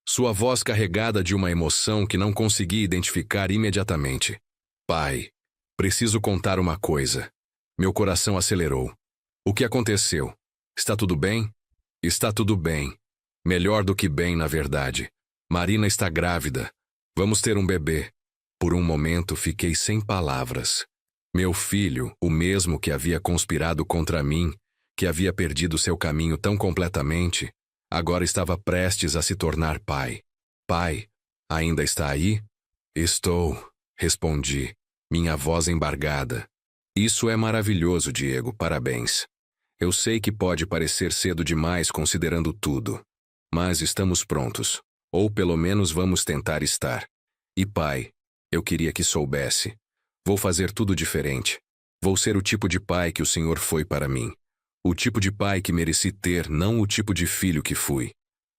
Speaker 1: Sua voz carregada de uma emoção que não consegui identificar imediatamente. Pai, preciso contar uma coisa. Meu coração acelerou. O que aconteceu? Está tudo bem? Está tudo bem. Melhor do que bem, na verdade. Marina está grávida. Vamos ter um bebê. Por um momento fiquei sem palavras. Meu filho, o mesmo que havia conspirado contra mim, que havia perdido seu caminho tão completamente, agora estava prestes a se tornar pai. Pai, ainda está aí? Estou, respondi, minha voz embargada. Isso é maravilhoso, Diego, parabéns. Eu sei que pode parecer cedo demais considerando tudo, mas estamos prontos, ou pelo menos vamos tentar estar. E pai, eu queria que soubesse. Vou fazer tudo diferente. Vou ser o tipo de pai que o Senhor foi para mim. O tipo de pai que mereci ter, não o tipo de filho que fui.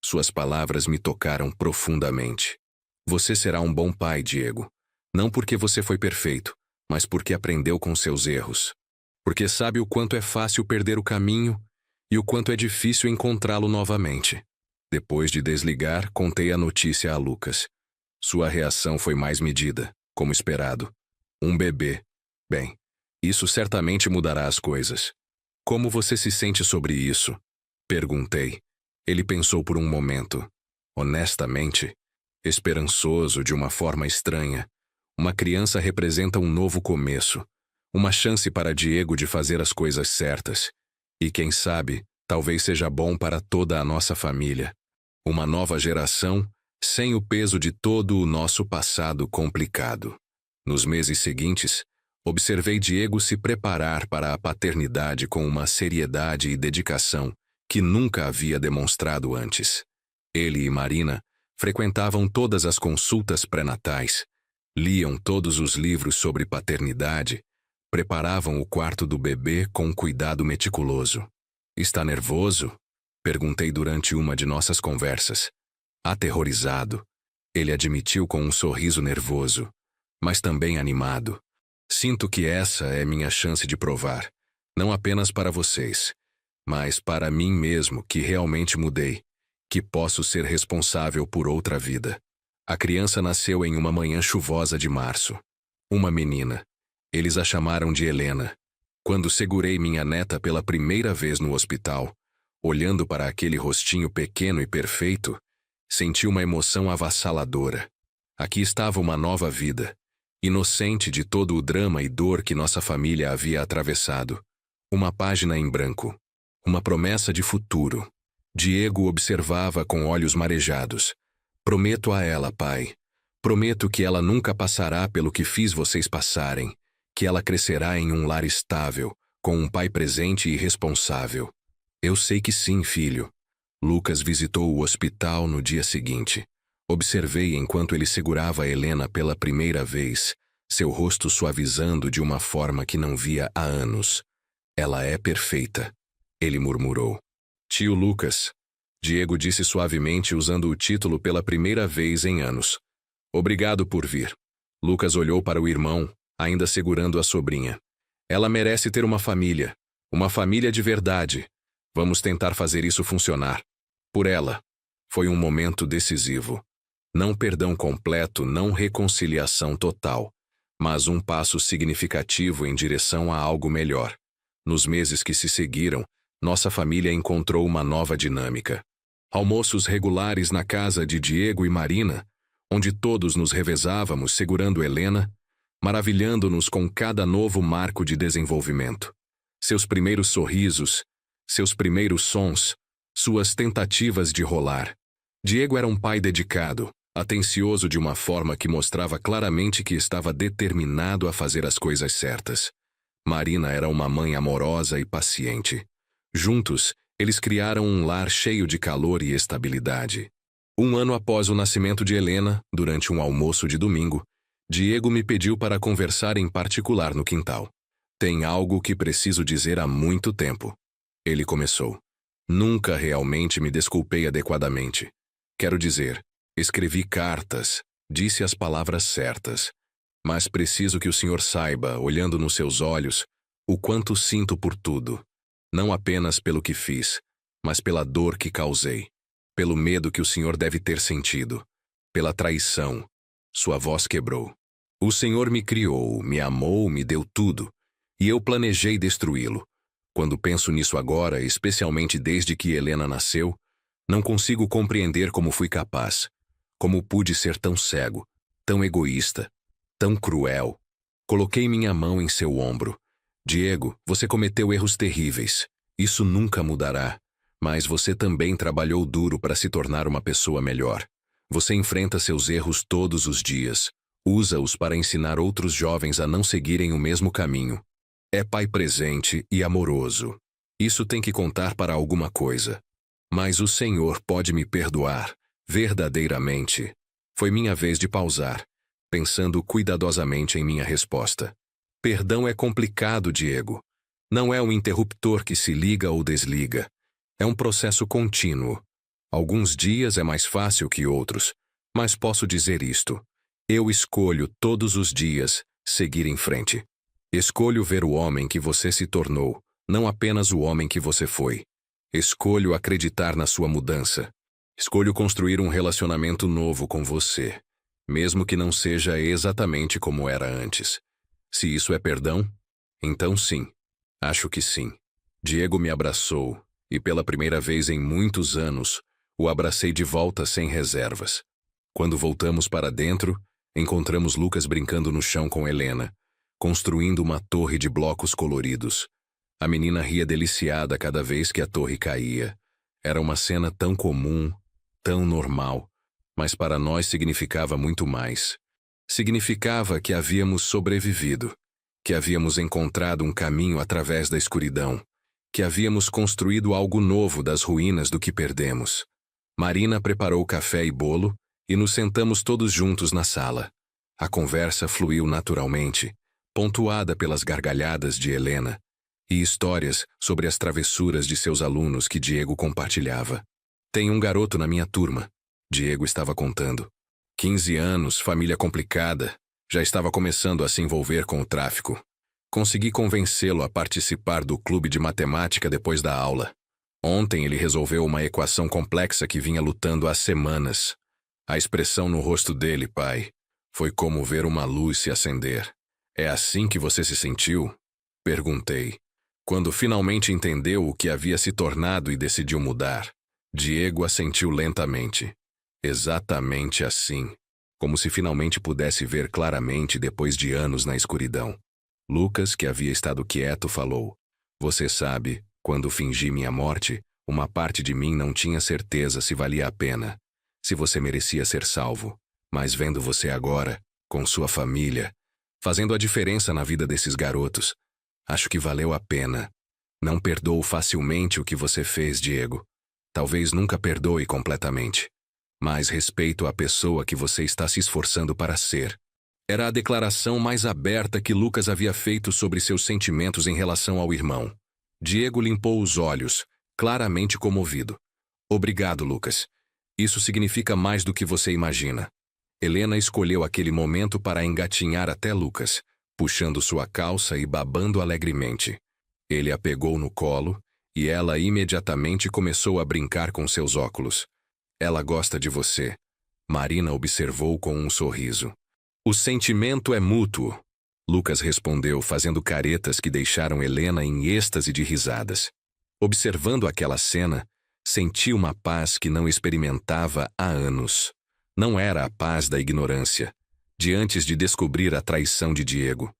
Speaker 1: Suas palavras me tocaram profundamente. Você será um bom pai, Diego. Não porque você foi perfeito, mas porque aprendeu com seus erros. Porque sabe o quanto é fácil perder o caminho e o quanto é difícil encontrá-lo novamente. Depois de desligar, contei a notícia a Lucas. Sua reação foi mais medida, como esperado. Um bebê. Bem, isso certamente mudará as coisas. Como você se sente sobre isso? Perguntei. Ele pensou por um momento. Honestamente, esperançoso de uma forma estranha, uma criança representa um novo começo, uma chance para Diego de fazer as coisas certas. E quem sabe, talvez seja bom para toda a nossa família. Uma nova geração, sem o peso de todo o nosso passado complicado. Nos meses seguintes, observei Diego se preparar para a paternidade com uma seriedade e dedicação que nunca havia demonstrado antes. Ele e Marina frequentavam todas as consultas pré-natais, liam todos os livros sobre paternidade, preparavam o quarto do bebê com cuidado meticuloso. "Está nervoso?" perguntei durante uma de nossas conversas. Aterrorizado, ele admitiu com um sorriso nervoso, mas também animado. "Sinto que essa é minha chance de provar, não apenas para vocês, mas para mim mesmo que realmente mudei, que posso ser responsável por outra vida." A criança nasceu em uma manhã chuvosa de março. Uma menina. Eles a chamaram de Helena. Quando segurei minha neta pela primeira vez no hospital, olhando para aquele rostinho pequeno e perfeito, senti uma emoção avassaladora. Aqui estava uma nova vida, inocente de todo o drama e dor que nossa família havia atravessado. Uma página em branco. Uma promessa de futuro. Diego observava com olhos marejados. "Prometo a ela, pai. Prometo que ela nunca passará pelo que fiz vocês passarem, que ela crescerá em um lar estável, com um pai presente e responsável." "Eu sei que sim, filho." Lucas visitou o hospital no dia seguinte. Observei enquanto ele segurava Helena pela primeira vez, seu rosto suavizando de uma forma que não via há anos. "Ela é perfeita," ele murmurou. "Tio Lucas," Diego disse suavemente usando o título pela primeira vez em anos. "Obrigado por vir." Lucas olhou para o irmão, ainda segurando a sobrinha. "Ela merece ter uma família de verdade. Vamos tentar fazer isso funcionar. Por ela." Foi um momento decisivo. Não perdão completo, não reconciliação total, mas um passo significativo em direção a algo melhor. Nos meses que se seguiram, nossa família encontrou uma nova dinâmica. Almoços regulares na casa de Diego e Marina, onde todos nos revezávamos segurando Helena, maravilhando-nos com cada novo marco de desenvolvimento. Seus primeiros sorrisos, seus primeiros sons, suas tentativas de rolar. Diego era um pai dedicado, atencioso de uma forma que mostrava claramente que estava determinado a fazer as coisas certas. Marina era uma mãe amorosa e paciente. Juntos, eles criaram um lar cheio de calor e estabilidade. Um ano após o nascimento de Helena, durante um almoço de domingo, Diego me pediu para conversar em particular no quintal. "Tem algo que preciso dizer há muito tempo." Ele começou. "Nunca realmente me desculpei adequadamente. Quero dizer, escrevi cartas, disse as palavras certas. Mas preciso que o senhor saiba, olhando nos seus olhos, o quanto sinto por tudo. Não apenas pelo que fiz, mas pela dor que causei. Pelo medo que o senhor deve ter sentido. Pela traição." Sua voz quebrou. "O senhor me criou, me amou, me deu tudo. E eu planejei destruí-lo. Quando penso nisso agora, especialmente desde que Helena nasceu, não consigo compreender como fui capaz. Como pude ser tão cego, tão egoísta, tão cruel." Coloquei minha mão em seu ombro. "Diego, você cometeu erros terríveis. Isso nunca mudará. Mas você também trabalhou duro para se tornar uma pessoa melhor. Você enfrenta seus erros todos os dias. Usa-os para ensinar outros jovens a não seguirem o mesmo caminho. É pai presente e amoroso. Isso tem que contar para alguma coisa. Mas o Senhor pode me perdoar, verdadeiramente." Foi minha vez de pausar, pensando cuidadosamente em minha resposta. "Perdão é complicado, Diego. Não é um interruptor que se liga ou desliga. É um processo contínuo. Alguns dias é mais fácil que outros, mas posso dizer isto. Eu escolho todos os dias seguir em frente. Escolho ver o homem que você se tornou, não apenas o homem que você foi. Escolho acreditar na sua mudança. Escolho construir um relacionamento novo com você, mesmo que não seja exatamente como era antes. Se isso é perdão, então sim. Acho que sim." Diego me abraçou, e pela primeira vez em muitos anos, O abracei de volta sem reservas. Quando voltamos para dentro, encontramos Lucas brincando no chão com Helena, construindo uma torre de blocos coloridos. A menina ria deliciada cada vez que a torre caía. Era uma cena tão comum, tão normal, mas para nós significava muito mais. Significava que havíamos sobrevivido, que havíamos encontrado um caminho através da escuridão, que havíamos construído algo novo das ruínas do que perdemos. Marina preparou café e bolo e nos sentamos todos juntos na sala. A conversa fluiu naturalmente, pontuada pelas gargalhadas de Helena e histórias sobre as travessuras de seus alunos que Diego compartilhava. Tem um garoto na minha turma, Diego estava contando. 15 anos, família complicada, já estava começando a se envolver com o tráfico. Consegui convencê-lo a participar do clube de matemática depois da aula. Ontem ele resolveu uma equação complexa que vinha lutando há semanas. A expressão no rosto dele, pai, foi como ver uma luz se acender. É assim que você se sentiu? Perguntei. Quando finalmente entendeu o que havia se tornado e decidiu mudar, Diego assentiu lentamente. Exatamente assim, como se finalmente pudesse ver claramente depois de anos na escuridão. Lucas, que havia estado quieto, falou. Você sabe, quando fingi minha morte, uma parte de mim não tinha certeza se valia a pena, se você merecia ser salvo. Mas vendo você agora, com sua família, fazendo a diferença na vida desses garotos, acho que valeu a pena. Não perdoo facilmente o que você fez, Diego. Talvez nunca perdoe completamente. Mas respeito a pessoa que você está se esforçando para ser. Era a declaração mais aberta que Lucas havia feito sobre seus sentimentos em relação ao irmão. Diego limpou os olhos, claramente comovido. Obrigado, Lucas. Isso significa mais do que você imagina. Helena escolheu aquele momento para engatinhar até Lucas, puxando sua calça e babando alegremente. Ele a pegou no colo, e ela imediatamente começou a brincar com seus óculos. Ela gosta de você. Marina observou com um sorriso. O sentimento é mútuo, Lucas respondeu, fazendo caretas que deixaram Helena em êxtase de risadas. Observando aquela cena, senti uma paz que não experimentava há anos. Não era a paz da ignorância, de antes de descobrir a traição de Diego.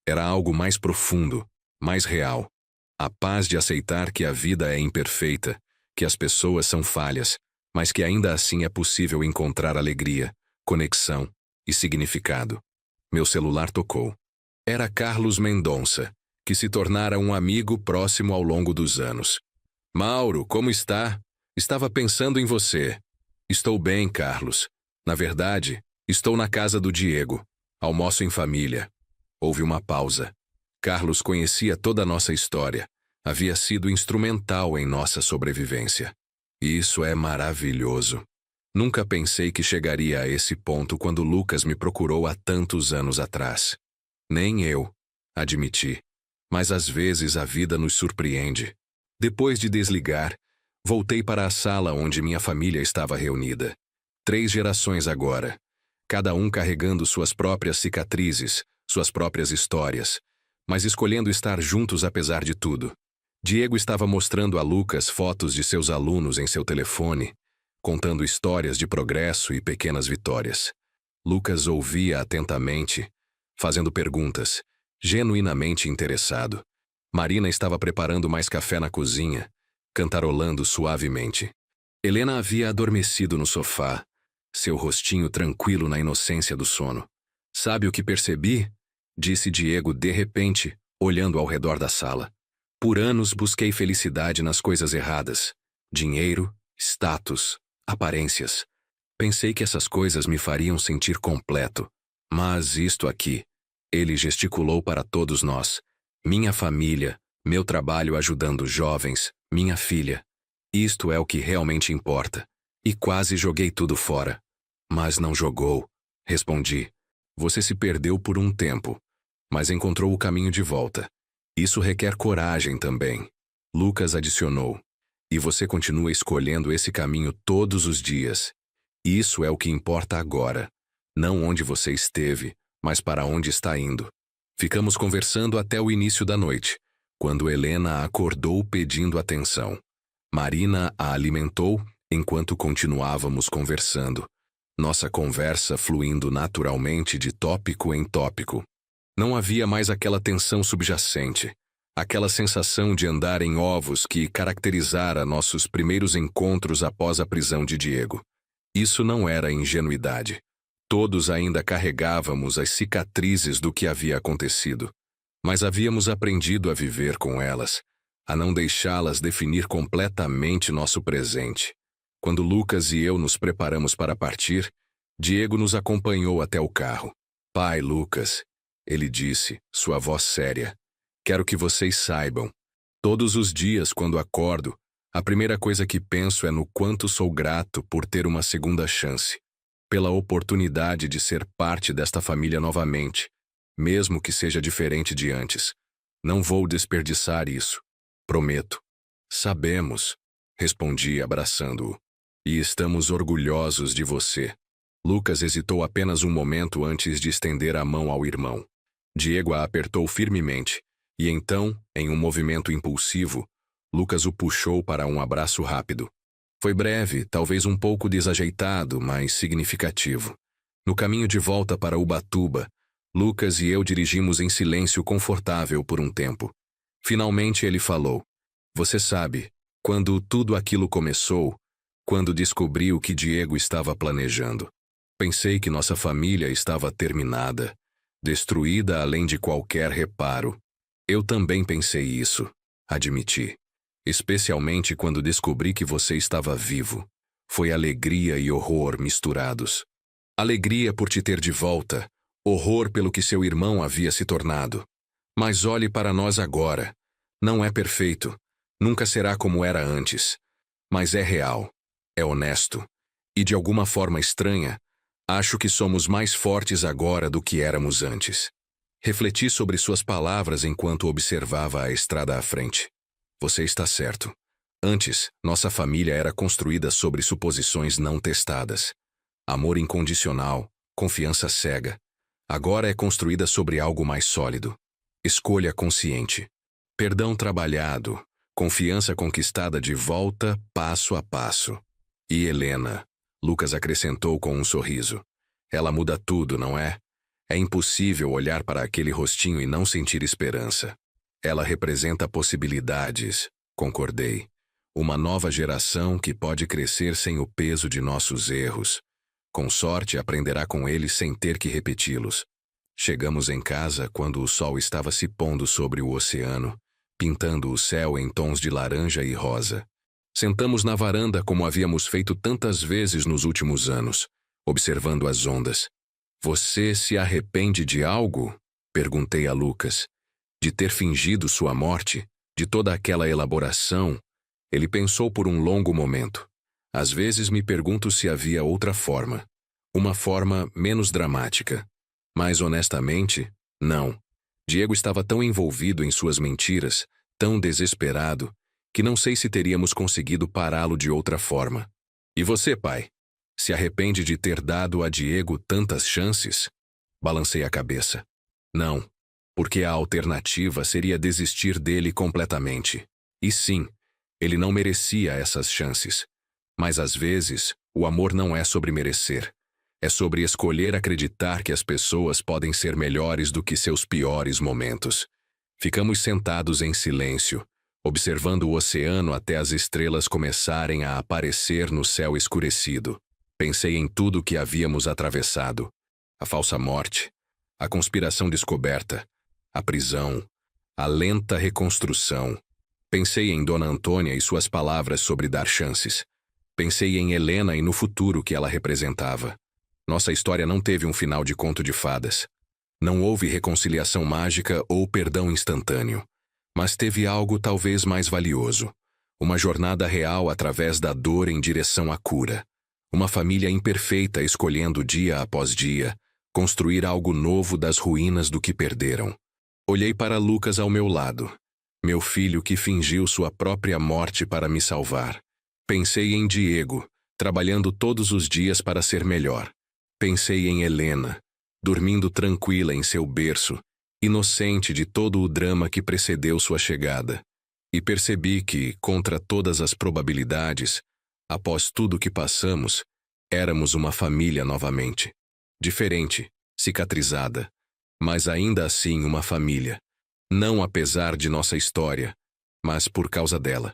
Speaker 1: Era algo mais profundo, mais real. A paz de aceitar que a vida é imperfeita, que as pessoas são falhas, mas que ainda assim é possível encontrar alegria, conexão e significado. Meu celular tocou. Era Carlos Mendonça, que se tornara um amigo próximo ao longo dos anos. Mauro, como está? Estava pensando em você. Estou bem, Carlos. Na verdade, estou na casa do Diego. Almoço em família. Houve uma pausa. Carlos conhecia toda a nossa história. Havia sido instrumental em nossa sobrevivência. E isso é maravilhoso. Nunca pensei que chegaria a esse ponto quando Lucas me procurou há tantos anos atrás. Nem eu, admiti. Mas às vezes a vida nos surpreende. Depois de desligar, voltei para a sala onde minha família estava reunida. 3 gerações agora, cada um carregando suas próprias cicatrizes, suas próprias histórias, mas escolhendo estar juntos apesar de tudo. Diego estava mostrando a Lucas fotos de seus alunos em seu telefone, contando histórias de progresso e pequenas vitórias. Lucas ouvia atentamente, fazendo perguntas, genuinamente interessado. Marina estava preparando mais café na cozinha, cantarolando suavemente. Helena havia adormecido no sofá, seu rostinho tranquilo na inocência do sono. Sabe o que percebi? Disse Diego de repente, olhando ao redor da sala. Por anos busquei felicidade nas coisas erradas. Dinheiro, status, aparências. Pensei que essas coisas me fariam sentir completo. Mas isto aqui, ele gesticulou para todos nós. Minha família, meu trabalho ajudando jovens, minha filha. Isto é o que realmente importa. E quase joguei tudo fora. Mas não jogou, respondi. Você se perdeu por um tempo, mas encontrou o caminho de volta. Isso requer coragem também. Lucas adicionou. E você continua escolhendo esse caminho todos os dias. Isso é o que importa agora. Não onde você esteve, mas para onde está indo. Ficamos conversando até o início da noite, quando Helena acordou pedindo atenção. Marina a alimentou Enquanto continuávamos conversando, nossa conversa fluindo naturalmente de tópico em tópico. Não havia mais aquela tensão subjacente, aquela sensação de andar em ovos que caracterizara nossos primeiros encontros após a prisão de Diego. Isso não era ingenuidade. Todos ainda carregávamos as cicatrizes do que havia acontecido, mas havíamos aprendido a viver com elas, a não deixá-las definir completamente nosso presente. Quando Lucas e eu nos preparamos para partir, Diego nos acompanhou até o carro. "Pai, Lucas", ele disse, sua voz séria, "quero que vocês saibam. Todos os dias, quando acordo, a primeira coisa que penso é no quanto sou grato por ter uma segunda chance, pela oportunidade de ser parte desta família novamente, mesmo que seja diferente de antes. Não vou desperdiçar isso. Prometo." "Sabemos", respondi abraçando-o. "E estamos orgulhosos de você." Lucas hesitou apenas um momento antes de estender a mão ao irmão. Diego a apertou firmemente, e então, em um movimento impulsivo, Lucas o puxou para um abraço rápido. Foi breve, talvez um pouco desajeitado, mas significativo. No caminho de volta para Ubatuba, Lucas e eu dirigimos em silêncio confortável por um tempo. Finalmente ele falou: "Você sabe, quando tudo aquilo começou, quando descobri o que Diego estava planejando, pensei que nossa família estava terminada, destruída além de qualquer reparo. Eu também pensei isso", admiti. "Especialmente quando descobri que você estava vivo. Foi alegria e horror misturados. Alegria por te ter de volta, horror pelo que seu irmão havia se tornado. Mas olhe para nós agora. Não é perfeito, nunca será como era antes. Mas é real, é honesto. E de alguma forma estranha, acho que somos mais fortes agora do que éramos antes." Refleti sobre suas palavras enquanto observava a estrada à frente. Você está certo. Antes, nossa família era construída sobre suposições não testadas. Amor incondicional, confiança cega. Agora é construída sobre algo mais sólido. Escolha consciente. Perdão trabalhado. Confiança conquistada de volta, passo a passo. "E Helena", Lucas acrescentou com um sorriso. "Ela muda tudo, não é? É impossível olhar para aquele rostinho e não sentir esperança." "Ela representa possibilidades", concordei. "Uma nova geração que pode crescer sem o peso de nossos erros. Com sorte, aprenderá com eles sem ter que repeti-los." Chegamos em casa quando o sol estava se pondo sobre o oceano, pintando o céu em tons de laranja e rosa. Sentamos na varanda como havíamos feito tantas vezes nos últimos anos, observando as ondas. "Você se arrepende de algo?" perguntei a Lucas. "De ter fingido sua morte? De toda aquela elaboração?" Ele pensou por um longo momento. "Às vezes me pergunto se havia outra forma. Uma forma menos dramática. Mas honestamente, não. Diego estava tão envolvido em suas mentiras, tão desesperado, que não sei se teríamos conseguido pará-lo de outra forma." "E você, pai? Se arrepende de ter dado a Diego tantas chances?" Balancei a cabeça. "Não, porque a alternativa seria desistir dele completamente. E sim, ele não merecia essas chances. Mas às vezes, o amor não é sobre merecer. É sobre escolher acreditar que as pessoas podem ser melhores do que seus piores momentos." Ficamos sentados em silêncio, observando o oceano até as estrelas começarem a aparecer no céu escurecido. Pensei em tudo o que havíamos atravessado. A falsa morte, a conspiração descoberta, a prisão, a lenta reconstrução. Pensei em Dona Antônia e suas palavras sobre dar chances. Pensei em Helena e no futuro que ela representava. Nossa história não teve um final de conto de fadas. Não houve reconciliação mágica ou perdão instantâneo. Mas teve algo talvez mais valioso. Uma jornada real através da dor em direção à cura. Uma família imperfeita escolhendo dia após dia construir algo novo das ruínas do que perderam. Olhei para Lucas ao meu lado, meu filho que fingiu sua própria morte para me salvar. Pensei em Diego, trabalhando todos os dias para ser melhor. Pensei em Helena, dormindo tranquila em seu berço, inocente de todo o drama que precedeu sua chegada. E percebi que, contra todas as probabilidades, Após tudo o que passamos, éramos uma família novamente. Diferente, cicatrizada, mas ainda assim uma família. Não apesar de nossa história, mas por causa dela.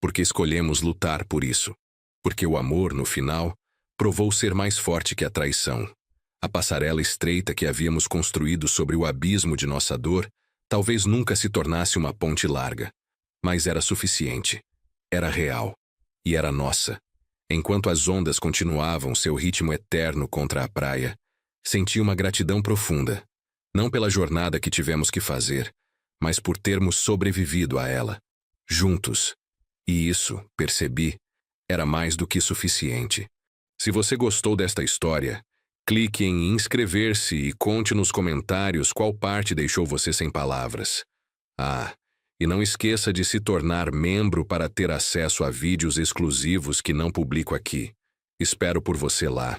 Speaker 1: Porque escolhemos lutar por isso. Porque o amor, no final, provou ser mais forte que a traição. A passarela estreita que havíamos construído sobre o abismo de nossa dor talvez nunca se tornasse uma ponte larga. Mas era suficiente. Era real. E era nossa. Enquanto as ondas continuavam seu ritmo eterno contra a praia, senti uma gratidão profunda. Não pela jornada que tivemos que fazer, mas por termos sobrevivido a ela. Juntos. E isso, percebi, era mais do que suficiente. Se você gostou desta história, clique em inscrever-se e conte nos comentários qual parte deixou você sem palavras. Ah, e não esqueça de se tornar membro para ter acesso a vídeos exclusivos que não publico aqui. Espero por você lá.